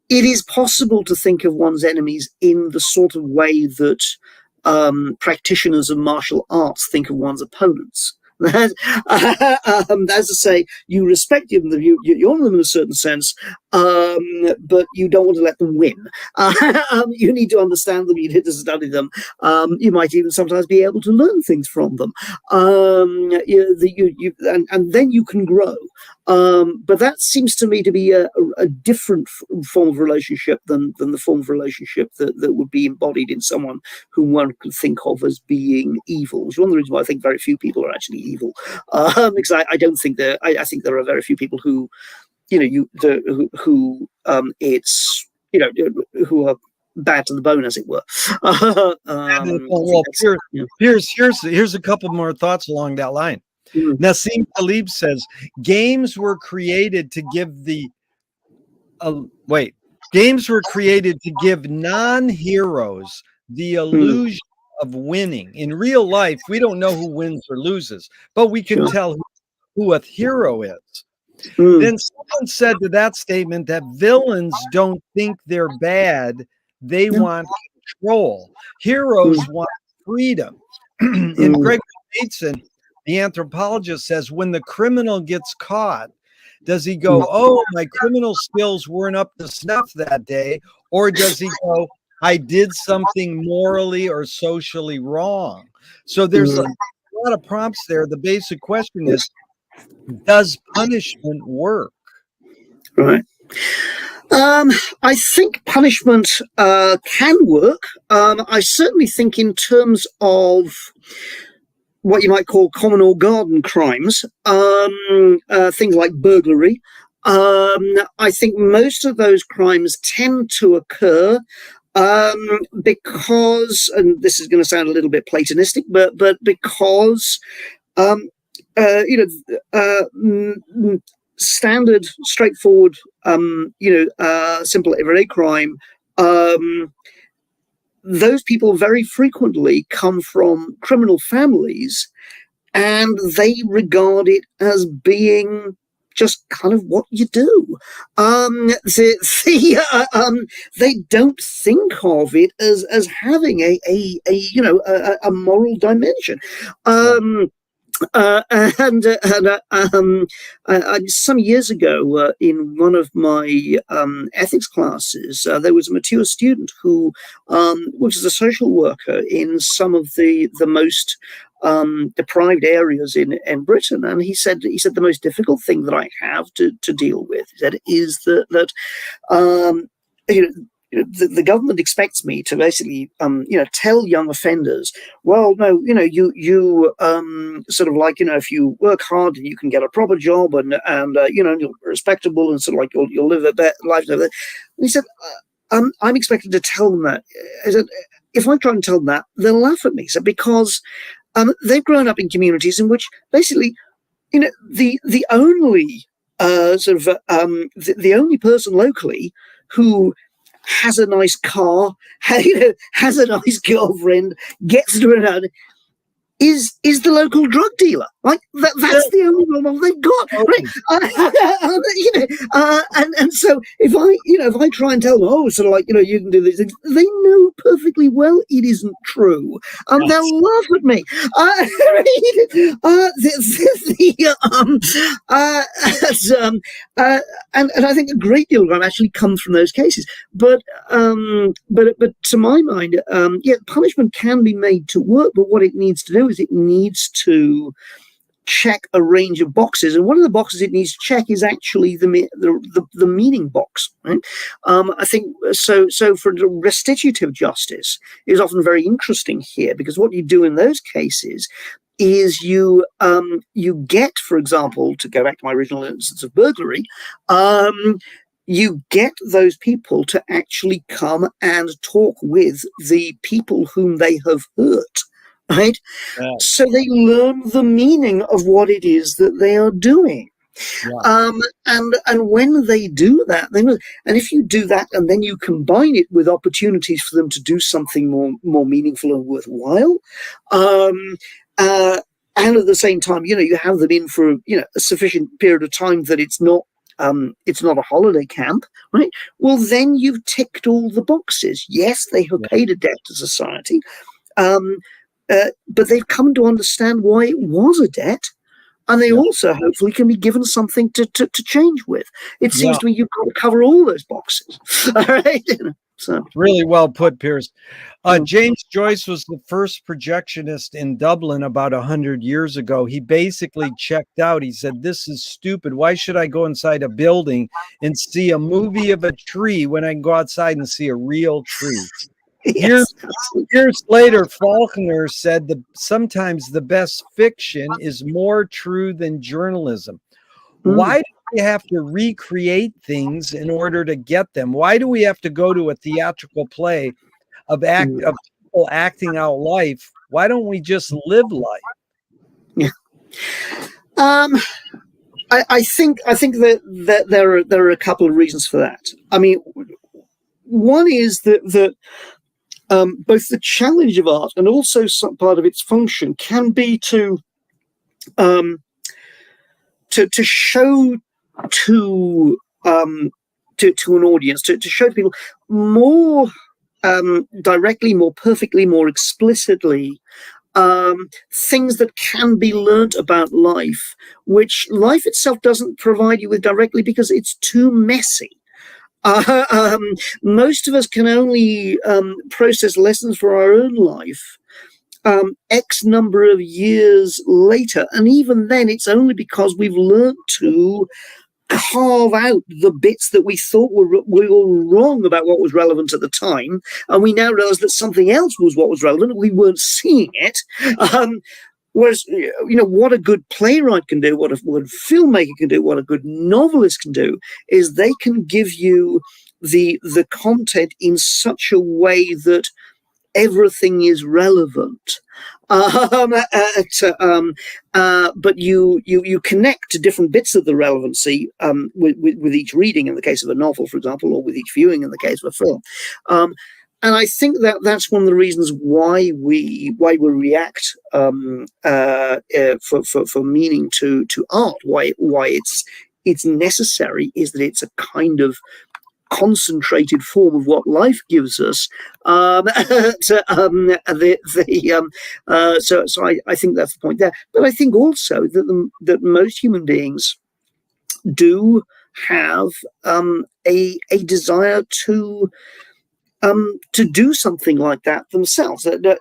It is possible to think of one's enemies in the sort of way that practitioners of martial arts think of one's opponents. As to say, you respect them, you honor them in a certain sense, but you don't want to let them win. You need to understand them. You need to study them. You might even sometimes be able to learn things from them, and then you can grow. But that seems to me to be a different form of relationship than the form of relationship that would be embodied in someone whom one could think of as being evil. Which is one of the reasons why I think very few people are actually evil, because I don't think I think there are very few people who, who are bad to the bone, as it were. Piers, here's a couple more thoughts along that line. Nassim Taleb says games were created to give non-heroes the illusion of winning. In real life, we don't know who wins or loses, but we can tell who a hero is. Then someone said to that statement that villains don't think they're bad, They Yeah. want control. Heroes want freedom. And Greg Bateson, the anthropologist, says when the criminal gets caught, does he go, oh, my criminal skills weren't up to snuff that day? Or does he go, I did something morally or socially wrong? So there's a lot of prompts there. The basic question is, does punishment work? Right. I think punishment can work. I certainly think in terms of what you might call common or garden crimes, things like burglary. I think most of those crimes tend to occur because, and this is going to sound a little bit Platonistic, but because standard, straightforward, simple everyday crime. Those people very frequently come from criminal families, and they regard it as being just kind of what you do. They don't think of it as having a moral dimension. Some years ago, in one of my ethics classes, there was a mature student who was a social worker in some of the most deprived areas in Britain, and he said the most difficult thing that I have to deal with, he said, is that the government expects me to basically, tell young offenders, well, no, you sort of like, if you work hard and you can get a proper job and you're respectable and sort of like you'll live a better life. And he said, I'm expected to tell them that. I said, if I try and tell them that, they'll laugh at me. So because they've grown up in communities in which basically, the only the only person locally who has a nice car, has a nice girlfriend, gets to it out, is the local drug dealer. Like that's the only role they've got, right? And so if I try and tell them, oh, sort of like you can do these things, they know perfectly well it isn't true, and they'll laugh at me. And I think a great deal of them actually comes from those cases. But to my mind, punishment can be made to work, but what it needs to do is it needs to check a range of boxes, and one of the boxes it needs to check is actually the meaning box, right? I think so for the restitutive justice is often very interesting here, because what you do in those cases is you get, for example, to go back to my original instance of burglary, you get those people to actually come and talk with the people whom they have hurt. Right? Yeah. So they learn the meaning of what it is that they are doing. Yeah. And when they do that, and if you do that and then you combine it with opportunities for them to do something more meaningful and worthwhile, and at the same time, you have them in for a sufficient period of time that it's not a holiday camp, right? Well, then you've ticked all the boxes. Yes, they have paid a debt to society. But they've come to understand why it was a debt, and they also hopefully can be given something to change with. It seems to me you've got to cover all those boxes. All right. So really well put, Piers. James Joyce was the first projectionist in Dublin about 100 years ago. He basically checked out. He said, "This is stupid. Why should I go inside a building and see a movie of a tree when I can go outside and see a real tree?" Yes. Years later, Faulkner said that sometimes the best fiction is more true than journalism. Why do we have to recreate things in order to get them? Why do we have to go to a theatrical play of people acting out life? Why don't we just live life? Yeah. I think that there are a couple of reasons for that. I mean, one is that both the challenge of art and also some part of its function can be to show to an audience, to show to people more directly, more perfectly, more explicitly, things that can be learnt about life, which life itself doesn't provide you with directly because it's too messy. Most of us can only process lessons for our own life X number of years later, and even then it's only because we've learnt to carve out the bits that we thought we were wrong about what was relevant at the time, and we now realize that something else was what was relevant. We weren't seeing it. Whereas, what a good playwright can do, what a good filmmaker can do, what a good novelist can do, is they can give you the content in such a way that everything is relevant. But you connect to different bits of the relevancy with each reading, in the case of a novel, for example, or with each viewing in the case of a film. And I think that's one of the reasons why we react for meaning to art. Why it's necessary is that it's a kind of concentrated form of what life gives us. So I think that's the point there. But I think also that most human beings do have a desire to do something like that themselves. And they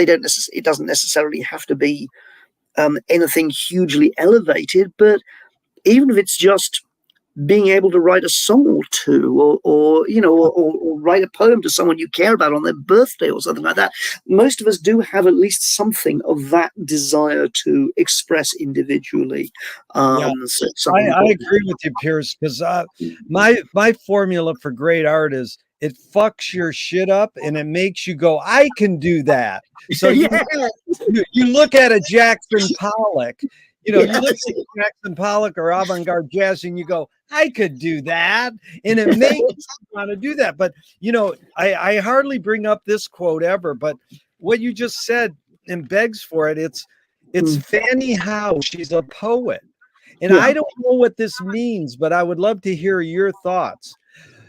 don't. It doesn't necessarily have to be anything hugely elevated, but even if it's just being able to write a song or two, or write a poem to someone you care about on their birthday or something like that. Most of us do have at least something of that desire to express individually. I agree with you, Piers, because my formula for great art is it fucks your shit up and it makes you go, I can do that. So you look at a Jackson Pollock. You look at Jackson Pollock or avant-garde jazz and you go, I could do that. And it makes you want to do that. But, I hardly bring up this quote ever, but what you just said and begs for it. It's Fanny Howe. She's a poet. And I don't know what this means, but I would love to hear your thoughts.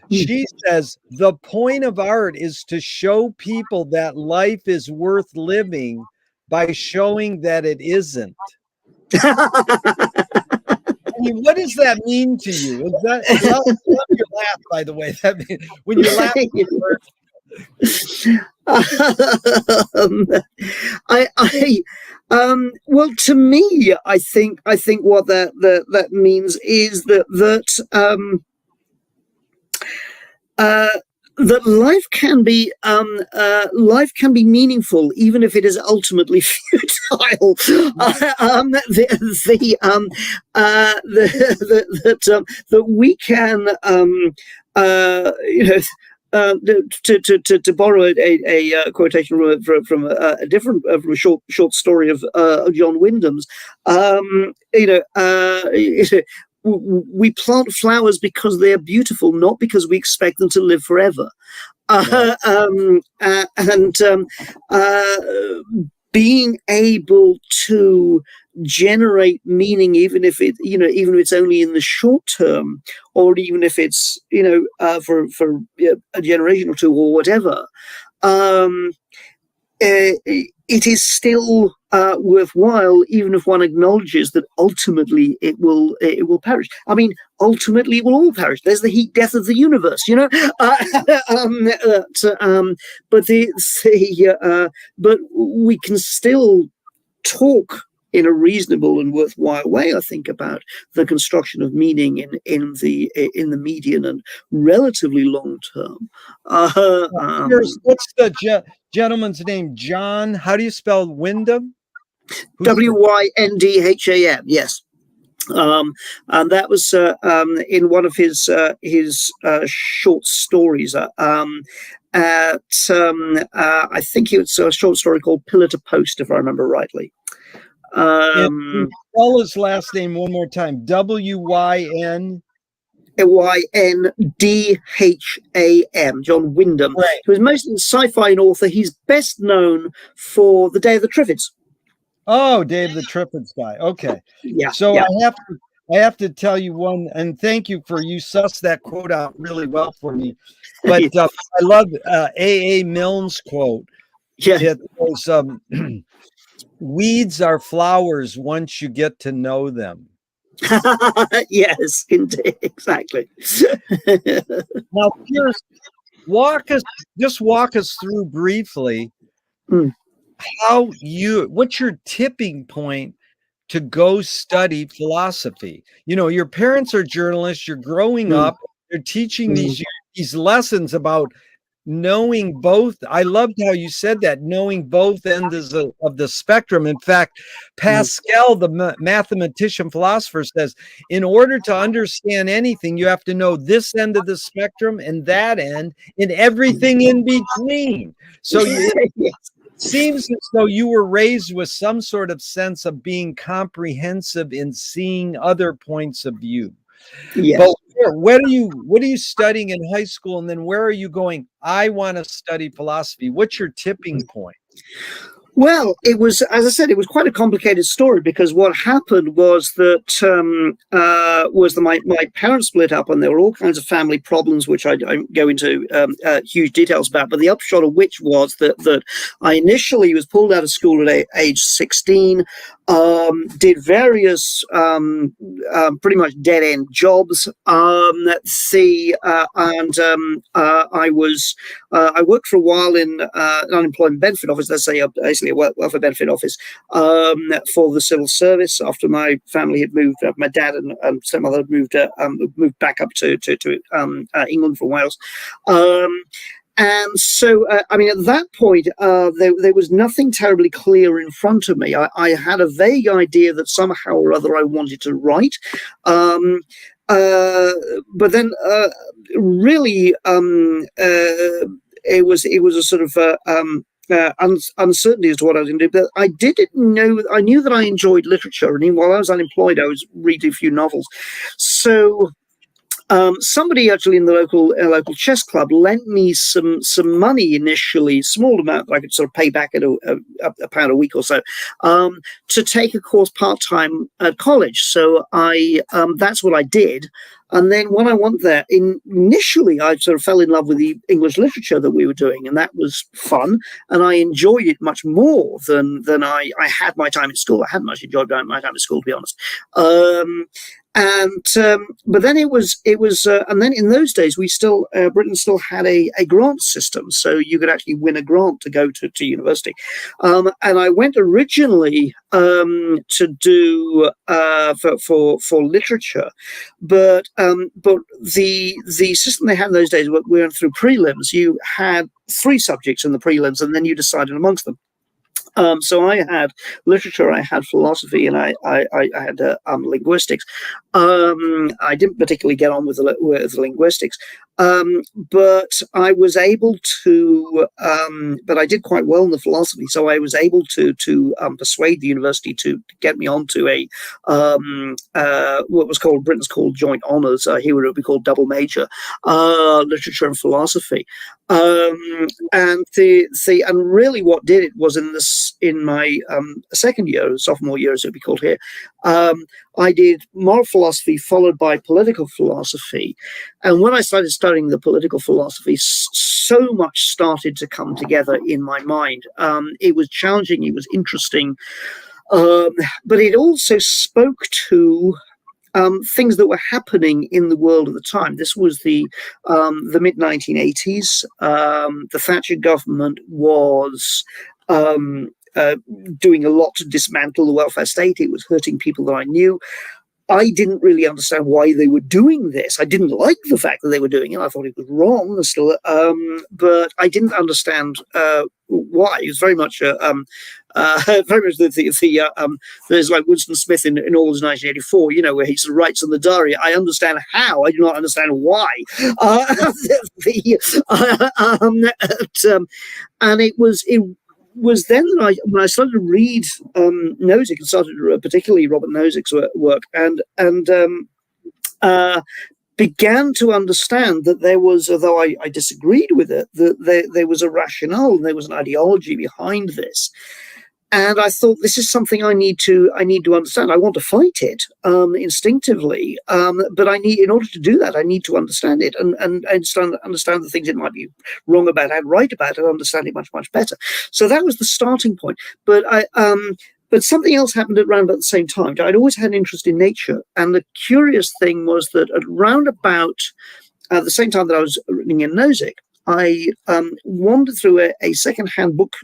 She says, the point of art is to show people that life is worth living by showing that it isn't. I mean, what does that mean to you? Is that I love your laugh, by the way. That means, when you're laughing, well, to me, I think what that means is that life can be meaningful even if it is ultimately futile. That we can to borrow a quotation from a different short story of John Wyndham's, we plant flowers because they are beautiful, not because we expect them to live forever. Being able to generate meaning, even if it's only in the short term, or even if it's for a generation or two or whatever, it is still worthwhile, even if one acknowledges that ultimately it will perish. I mean, ultimately it will all perish. There's the heat death of the universe, but we can still talk in a reasonable and worthwhile way, I think, about the construction of meaning in the median and relatively long term. What's the gentleman's name? John? How do you spell Wyndham? Wyndham. Yes. And that was in one of his short stories. I think it's a short story called Pillar to Post, if I remember rightly. Spell his last name one more time. Wyn. Wyndham, John Wyndham. Right. He was mostly a sci-fi author. He's best known for The Day of the Triffids. Oh, Dave the Triffids guy. Okay. Yeah. So yeah. I have to tell you one, and thank you for you sussed that quote out really well for me. But I love A.A. Milne's quote. Yeah. It was, weeds are flowers once you get to know them. Yes, indeed, exactly. Now, Piers, walk us through briefly what's your tipping point to go study philosophy? You know, your parents are journalists, you're growing up, they're teaching these lessons about knowing both. I loved how you said that, knowing both ends of the spectrum. In fact, Pascal, the mathematician philosopher, says in order to understand anything, you have to know this end of the spectrum and that end and everything in between. So it seems as though you were raised with some sort of sense of being comprehensive in seeing other points of view. Yes. But what are you studying in high school, and then where are you going? I want to study philosophy. What's your tipping point? Well, it was, as I said, it was quite a complicated story, because what happened was that my parents split up, and there were all kinds of family problems, which I don't go into huge details about. But the upshot of which was that I initially was pulled out of school at age 16, did various pretty much dead end jobs. I worked for a while in an unemployment benefit office. Let's say basically a welfare benefit office for the civil service. After my family had moved, my dad and stepmother had moved back up to England from Wales. And so, I mean, at that point, there was nothing terribly clear in front of me. I had a vague idea that somehow or other I wanted to write. But then, really, it was a sort of uncertainty as to what I was going to do. But I didn't know. I knew that I enjoyed literature, and while I was unemployed, I was reading a few novels. So. Somebody actually in the local chess club lent me some money initially, small amount that I could sort of pay back at a pound a week or so, to take a course part-time at college. So that's what I did. And then when I went there, initially I sort of fell in love with the English literature that we were doing, and that was fun. And I enjoyed it much more than I had my time at school. I hadn't much enjoyed my time at school, to be honest. But then it was, and then in those days Britain still had a grant system, so you could actually win a grant to go to university. And I went originally to do for literature, but the system they had in those days, we went through prelims. You had 3 subjects in the prelims, and then you decided amongst them. So I had literature, I had philosophy, and I had linguistics. I didn't particularly get on with the linguistics, but I was able to. But I did quite well in the philosophy, so I was able to persuade the university to get me onto a what was called Britain's called joint honours. Here it would be called double major, literature and philosophy. And really what did it was in my second year, sophomore year as it would be called here, I did moral philosophy followed by political philosophy. And when I started studying the political philosophy, so much started to come together in my mind. It was challenging, it was interesting, but it also spoke to things that were happening in the world at the time. This was the mid 1980s. The Thatcher government was doing a lot to dismantle the welfare state. It was hurting people that I knew. I didn't really understand why they were doing this. I didn't like the fact that they were doing it. I thought it was wrong, but I didn't understand why. It was very much there's like Winston Smith in Orwell's 1984, you know, where he sort of writes in the diary, "I understand how, I do not understand why." And it was then that when I started to read Nozick, and started particularly Robert Nozick's work, and began to understand that there was, although I disagreed with it, that there was a rationale and there was an ideology behind this. And I thought, this is something I need to understand. I want to fight it instinctively, but in order to do that, I need to understand it and understand the things it might be wrong about and right about, and understand it much, much better. So that was the starting point. But but something else happened around about the same time. I'd always had an interest in nature, and the curious thing was that around about the same time that I was reading in Nozick, I wandered through a second-hand book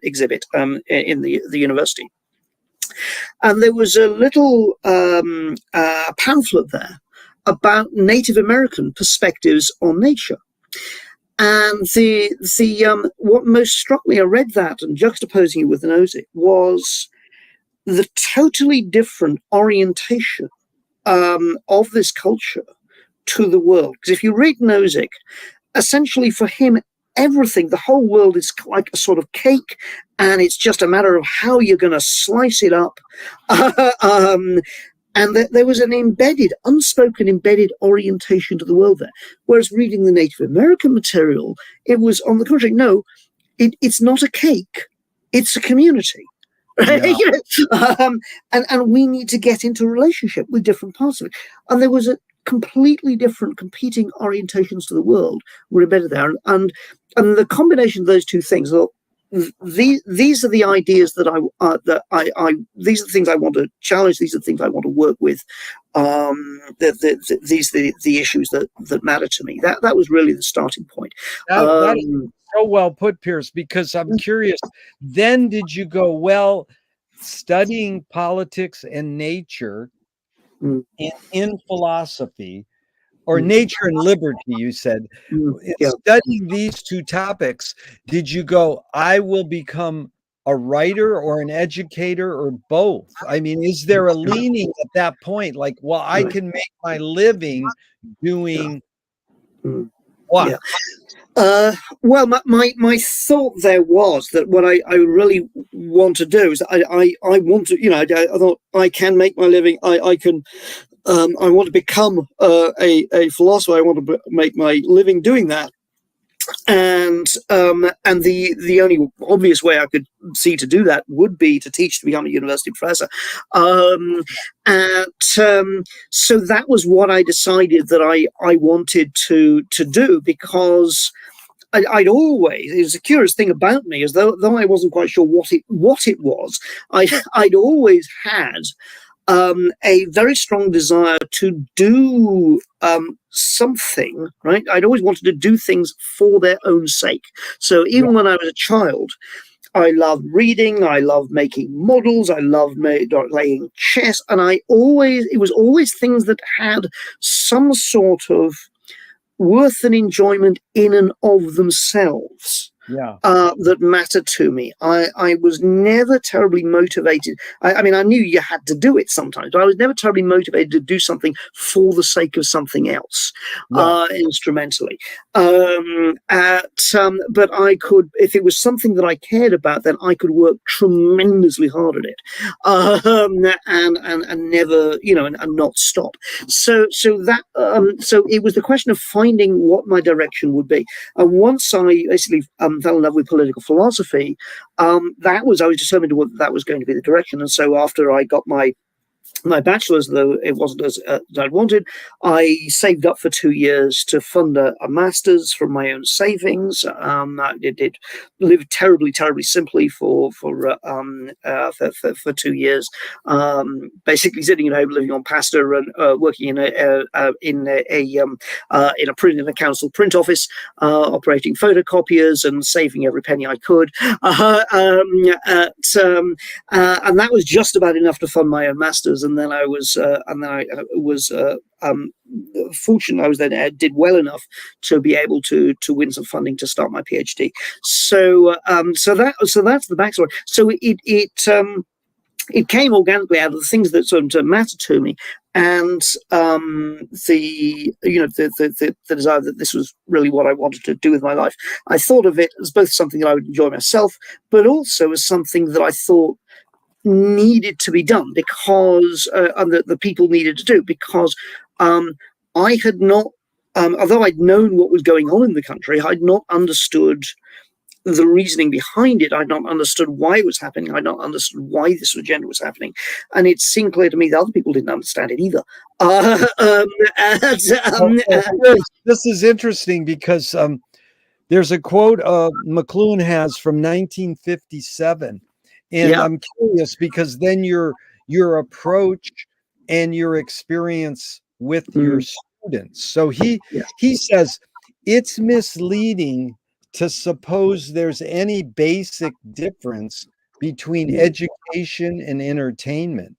exhibit in the university, and there was a little pamphlet there about Native American perspectives on nature. And what most struck me, I read that and juxtaposing it with Nozick, was the totally different orientation of this culture to the world. Because if you read Nozick, essentially for him, everything, the whole world is like a sort of cake, and it's just a matter of how you're going to slice it up. And there was an unspoken embedded orientation to the world there. Whereas reading the Native American material, it was on the contrary, no, it's not a cake, it's a community. Right? Yeah. And we need to get into a relationship with different parts of it. And there was a completely different competing orientations to the world were embedded there. And the combination of those two things, these are the ideas that these are the things I want to challenge. These are the things I want to work with. These are the issues that matter to me. That was really the starting point. That is so well put, Piers, because I'm curious. Then did you go, well, studying politics and nature in philosophy, or nature and liberty, you said, studying these two topics, did you go, I will become a writer or an educator or both? I mean, is there a leaning at that point? Like, well, I can make my living doing what? Yeah. Well, my thought there was that what I really want to do is I want to, I thought I can make my living. I can. I want to become a philosopher. I want to make my living doing that. And the only obvious way I could see to do that would be to teach, to become a university professor. So that was what I decided that I wanted to do, because I'd always, it was a curious thing about me, as though I wasn't quite sure what it was, I'd always had a very strong desire to do something, right? I'd always wanted to do things for their own sake. So even when I was a child, I loved reading, I loved making models, I loved playing chess, and it was always things that had some sort of worth and enjoyment in and of themselves. That mattered to me. I was never terribly motivated. I mean, I knew you had to do it sometimes, but I was never terribly motivated to do something for the sake of something else, instrumentally. But I could, if it was something that I cared about, then I could work tremendously hard at it, and never, and not stop. So it was the question of finding what my direction would be. And once I basically fell in love with political philosophy, I was determined that was going to be the direction. And so after I got my bachelor's, though it wasn't as I'd wanted, I saved up for 2 years to fund a master's from my own savings. I did live terribly simply for 2 years, basically sitting at home living on pasta and working in a council print office, operating photocopiers and saving every penny I could, and that was just about enough to fund my own master's. And then I was fortunate. I was then did well enough to be able to win some funding to start my PhD. So that's the backstory. So it came organically out of the things that sort of mattered to me, and the desire that this was really what I wanted to do with my life. I thought of it as both something that I would enjoy myself, but also as something that I thought needed to be done, because and that the people needed to do, because I had not, although I'd known what was going on in the country, I'd not understood the reasoning behind it. I'd not understood why it was happening. I'd not understood why this agenda was happening. And it seemed clear to me that other people didn't understand it either. This is interesting because there's a quote McLuhan has from 1957. And I'm curious because then your approach and your experience with your students. So he says it's misleading to suppose there's any basic difference between education and entertainment.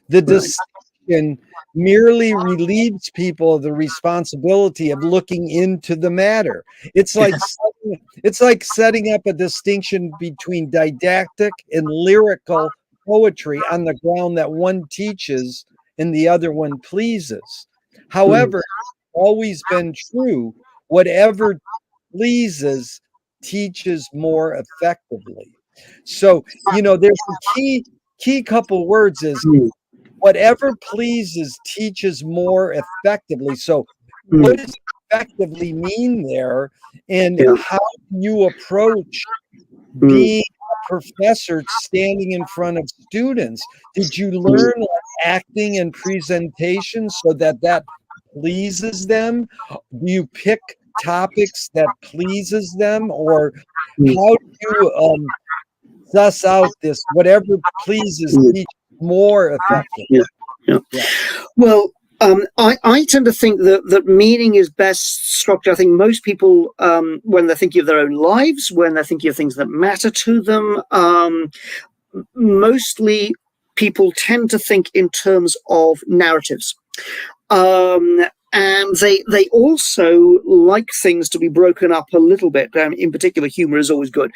The distinction merely relieves people of the responsibility of looking into the matter. It's like setting up a distinction between didactic and lyrical poetry on the ground that one teaches and the other one pleases. However, it's always been true, whatever pleases teaches more effectively. So, there's a key couple words is whatever pleases teaches more effectively. So what does effectively mean there? And how do you approach being a professor standing in front of students? Did you learn acting and presentation so that pleases them? Do you pick topics that pleases them? Or how do you suss out this whatever pleases teach more effectively? Well, I tend to think that meaning is best structured. I think most people, when they're thinking of their own lives, when they're thinking of things that matter to them, mostly people tend to think in terms of narratives. And they also like things to be broken up a little bit. In particular, humor is always good.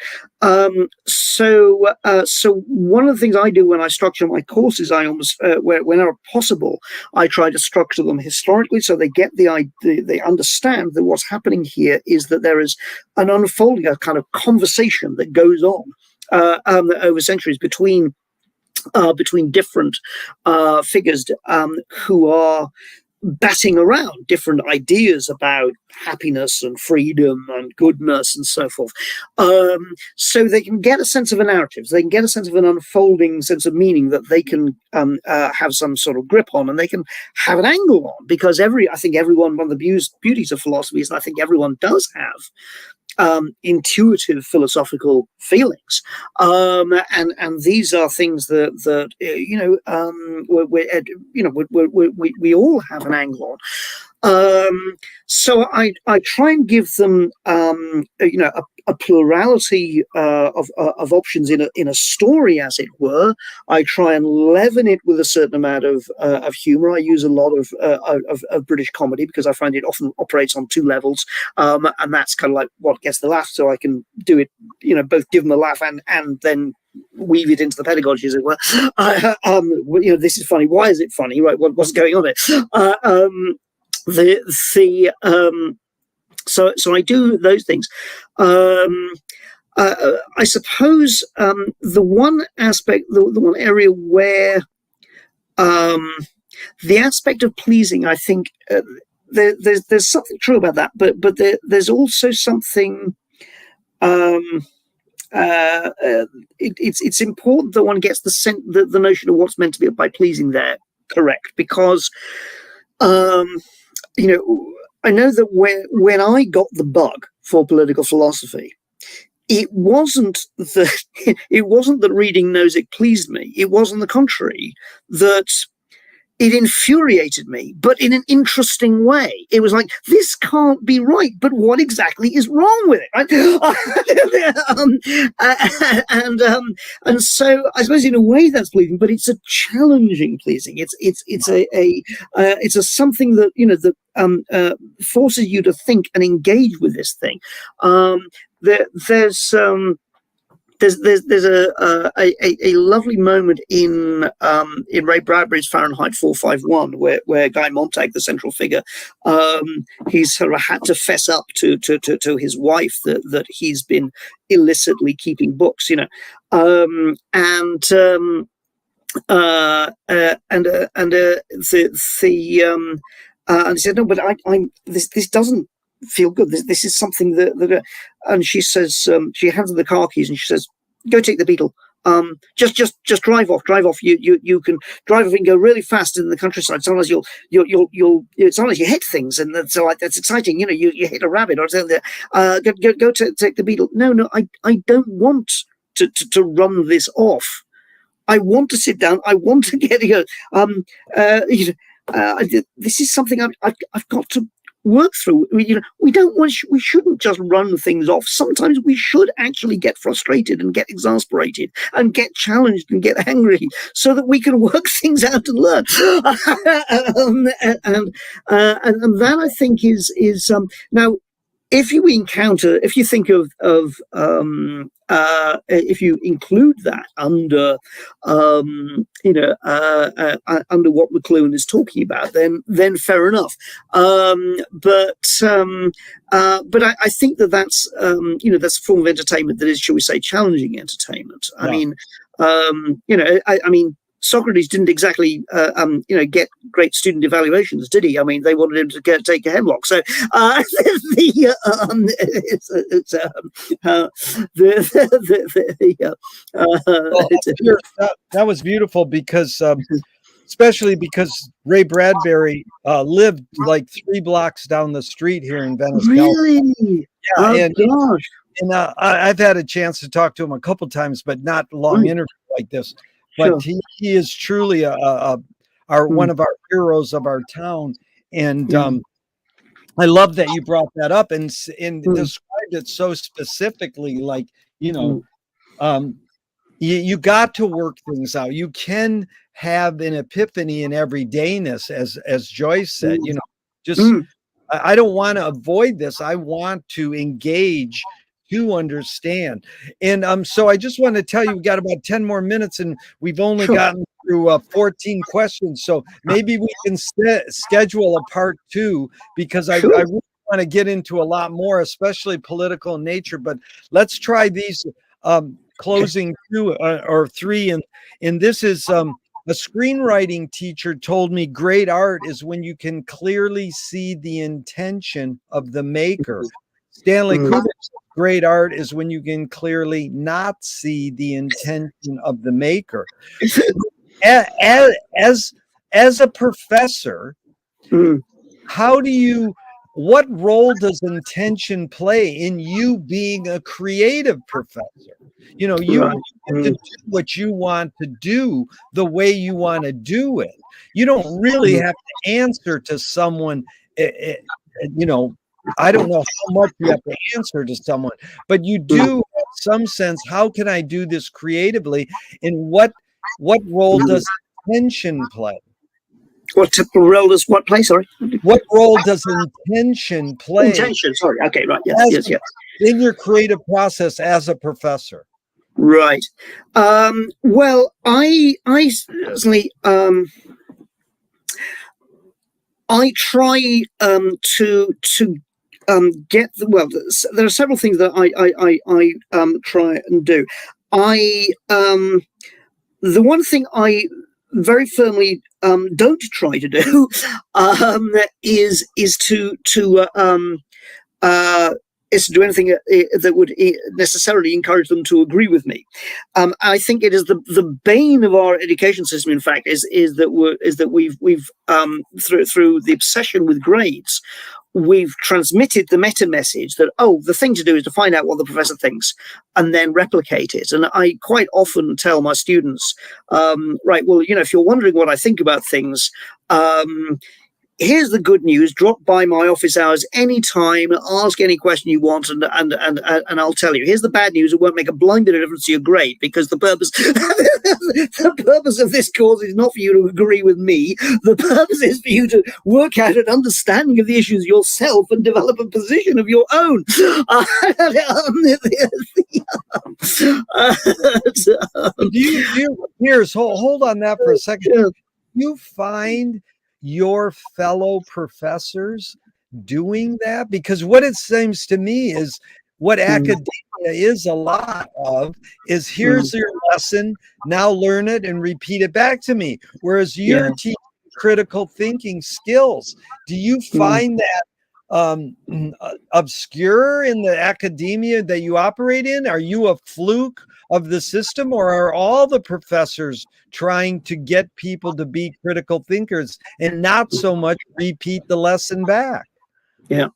So one of the things I do when I structure my courses, I almost, whenever possible, I try to structure them historically so they get the idea, they understand that what's happening here is that there is an unfolding, a kind of conversation that goes on over centuries between different figures who are batting around different ideas about happiness and freedom and goodness and so forth. So they can get a sense of a narrative, they can get a sense of an unfolding sense of meaning that they can have some sort of grip on, and they can have an angle on, because I think everyone, one of the beauties of philosophy is, and I think everyone does have intuitive philosophical feelings, and these are things that we all have an angle on. So I try and give them a plurality of options in a story, as it were. I try and leaven it with a certain amount of humor. I use a lot of British comedy because I find it often operates on two levels, and that's kind of like what gets the laugh. So I can do it, both give them a laugh and then weave it into the pedagogy, as it were. This is funny. Why is it funny? Right? What's going on there? So I do those things. I suppose the one aspect, the one area where the aspect of pleasing, I think there's something true about that, but there's also something. It's important that one gets the notion of what's meant to be by pleasing there correct, because I know that when I got the bug for political philosophy, it wasn't that reading Nozick pleased me. It was, on the contrary, that it infuriated me, but in an interesting way. It was like, this can't be right, but what exactly is wrong with it? And so I suppose in a way that's pleasing, but it's a challenging pleasing. It's a something that that forces you to think and engage with this thing. There's a lovely moment in Ray Bradbury's Fahrenheit 451 where Guy Montag, the central figure, he's sort of had to fess up to his wife that he's been illicitly keeping books, and he said, no, but this doesn't feel good. This is something that and she says, she hands her the car keys and she says, go take the Beetle. Just drive off. You can drive off and go really fast in the countryside. Sometimes sometimes you hit things, and that's like, that's exciting. You know, you hit a rabbit or something. Go take the Beetle. No, I don't want to run this off. I want to sit down. I want to get this is something I've got to work through. We shouldn't just run things off. Sometimes we should actually get frustrated and get exasperated and get challenged and get angry so that we can work things out and learn. And that, I think, is now, if you think of if you include that under under what McLuhan is talking about, then fair enough. But I think that's that's a form of entertainment that is, shall we say, challenging entertainment. Yeah. I mean, Socrates didn't exactly, get great student evaluations, did he? I mean, they wanted him to take a hemlock. So that was beautiful, because especially because Ray Bradbury lived like 3 blocks down the street here in Venice. Really? California. Yeah, gosh. And I've had a chance to talk to him a couple times, but not long interview like this. But sure. he is truly one of our heroes of our town, and I love that you brought that up and described it so specifically. Like, you got to work things out. You can have an epiphany in everydayness, as Joyce said. I don't want to avoid this. I want to engage, to understand. And so I just want to tell you, we got about 10 more minutes and we've only gotten through 14 questions. So maybe we can schedule a part 2, because I really want to get into a lot more, especially political in nature. But let's try these closing 2 or 3. And this is a screenwriting teacher told me great art is when you can clearly see the intention of the maker. Stanley Kubrick, great art is when you can clearly not see the intention of the maker. As a professor, what role does intention play in you being a creative professor? You get to do what you want to do the way you want to do it. You don't really have to answer to someone, I don't know how much you have to answer to someone, but you do have some sense, how can I do this creatively? And what role does intention play? What role does what play? Sorry. What role does intention play? Intention. Sorry. Okay. Right. Yes. In your creative process as a professor. Right. Well, I certainly I try to get there are several things that I try and do. The one thing I very firmly don't try to do is to do anything that would necessarily encourage them to agree with me. I think it is the bane of our education system. In fact, is that we've through the obsession with grades, we've transmitted the meta message that, the thing to do is to find out what the professor thinks and then replicate it. And I quite often tell my students, right, well, if you're wondering what I think about things, here's the good news: drop by my office hours anytime, ask any question you want, and I'll tell you. Here's the bad news: it won't make a blind bit of difference to your grade, because the purpose of this course is not for you to agree with me. The purpose is for you to work out an understanding of the issues yourself and develop a position of your own. Piers, hold on that for a second. Yeah. You find your fellow professors doing that? Because what it seems to me is what academia is a lot of is, here's your lesson, now learn it and repeat it back to me. Whereas you're teaching critical thinking skills. Do you find that obscure in the academia that you operate in? Are you a fluke of the system, or are all the professors trying to get people to be critical thinkers and not so much repeat the lesson back? Yeah,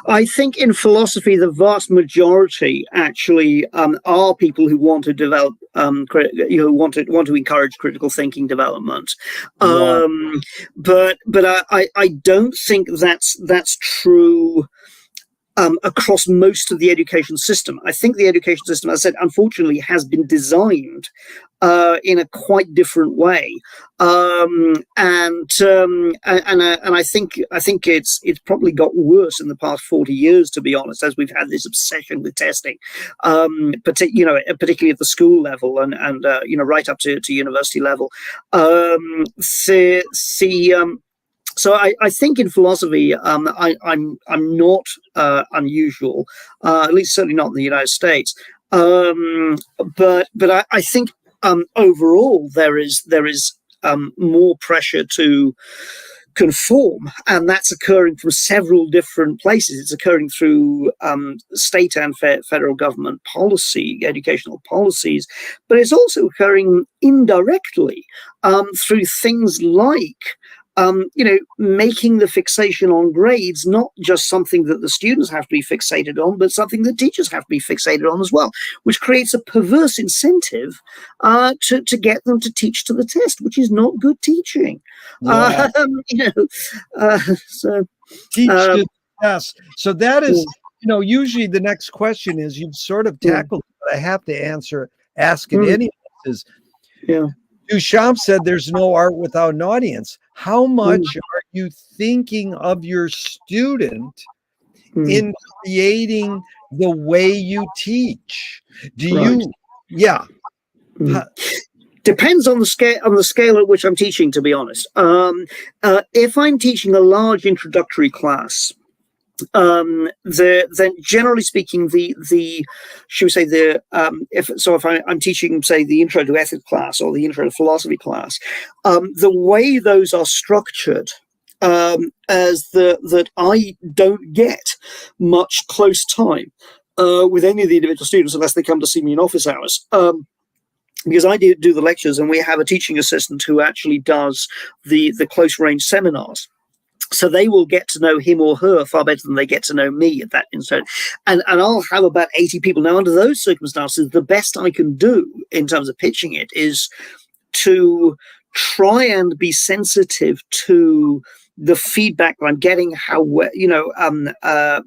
I think in philosophy, the vast majority actually are people who want to develop, want to encourage critical thinking development. Right. But I don't think that's true across most of the education system. I think the education system, as I said, unfortunately, has been designed in a quite different way, and I think it's probably got worse in the past 40 years, to be honest, as we've had this obsession with testing, particularly at the school level and right up to university level. So I think in philosophy, I'm not unusual, at least certainly not in the United States. But I think overall there is more pressure to conform, and that's occurring from several different places. It's occurring through state and federal government policy, educational policies, but it's also occurring indirectly through things like making the fixation on grades not just something that the students have to be fixated on, but something that teachers have to be fixated on as well, which creates a perverse incentive to get them to teach to the test, which is not good teaching. Yeah. So teach to the test. So that is, usually the next question is, you've sort of tackled, but I have to ask it anyway. Is, Duchamp said there's no art without an audience. How much are you thinking of your student in creating the way you teach? Do you? Yeah. Depends on the scale at which I'm teaching, to be honest. If I'm teaching a large introductory class, then generally speaking, if I'm teaching, say, the intro to ethics class or the intro to philosophy class, the way those are structured, as that I don't get much close time with any of the individual students unless they come to see me in office hours. Because I do the lectures, and we have a teaching assistant who actually does the close range seminars. So they will get to know him or her far better than they get to know me at that instant. And I'll have about 80 people. Now, under those circumstances, the best I can do in terms of pitching it is to try and be sensitive to the feedback I'm getting,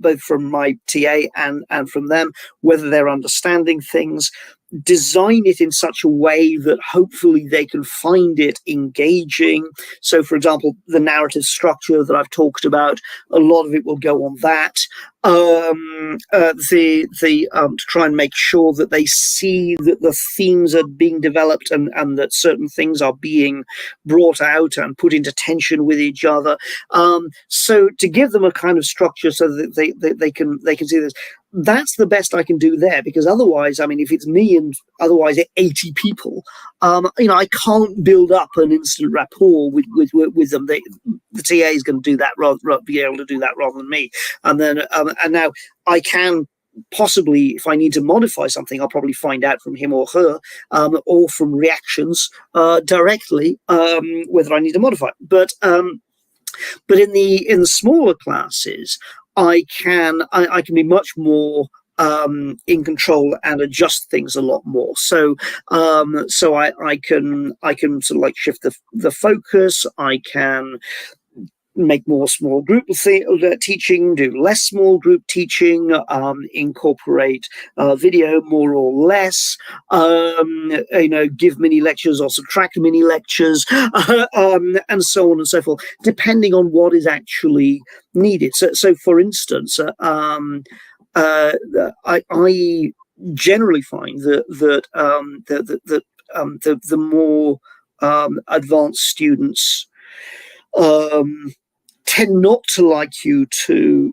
both from my TA and from them, whether they're understanding things, design it in such a way that hopefully they can find it engaging. So, for example, the narrative structure that I've talked about, a lot of it will go on that. To try and make sure that they see that the themes are being developed and that certain things are being brought out and put into tension with each other. So to give them a kind of structure so that they can see this. That's the best I can do there, because otherwise, I mean, if it's me and otherwise 80 people, I can't build up an instant rapport with them. The TA is going to do that be able to do that rather than me. And then, and now I can possibly, if I need to modify something, I'll probably find out from him or her, or from reactions directly, whether I need to modify. But in the smaller classes, I can be much more in control and adjust things a lot more. So I can sort of like shift the focus. I can make more small group teaching, do less small group teaching, incorporate video more or less, give mini lectures or subtract mini lectures, and so on and so forth, depending on what is actually needed. So for instance, I generally find that the more advanced students tend not to like you to,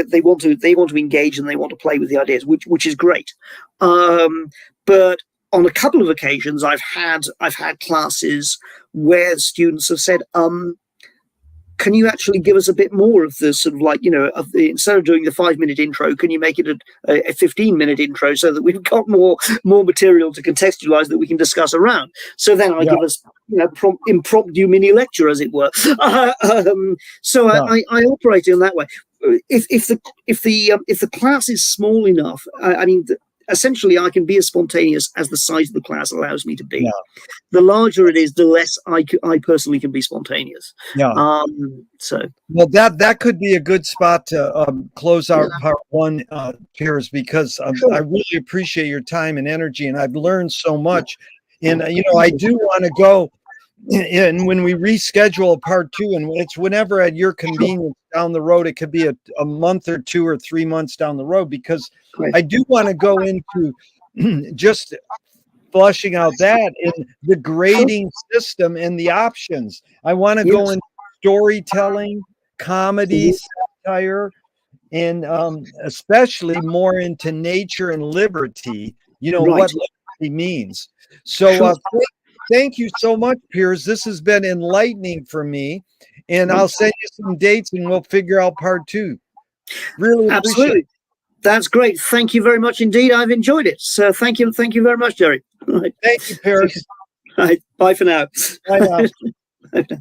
they want to engage and they want to play with the ideas, which is great. But on a couple of occasions, I've had classes where students have said, can you actually give us a bit more of the sort of like, instead of doing the 5-minute intro, can you make it a 15-minute intro so that we've got more material to contextualize that we can discuss around? So then I give us, impromptu mini lecture, as it were. So I operate in that way. If the class is small enough, essentially I can be as spontaneous as the size of the class allows me to be. The larger it is, the less I personally can be spontaneous. So well, that could be a good spot to close out part one, Piers, because I really appreciate your time and energy, and I've learned so much. And I do want to go. And when we reschedule a part two, and it's whenever at your convenience down the road, it could be a month or 2 or 3 months down the road, because I do want to go into just flushing out that in the grading system and the options. I want to go into storytelling, comedy, satire, and especially more into nature and liberty, what liberty means. So thank you so much, Piers. This has been enlightening for me, and I'll send you some dates and we'll figure out part two. Really appreciate it. That's great. Thank you very much indeed. I've enjoyed it. So thank you very much, Jerry. Thank you, Piers. Right. Bye for now. Bye now.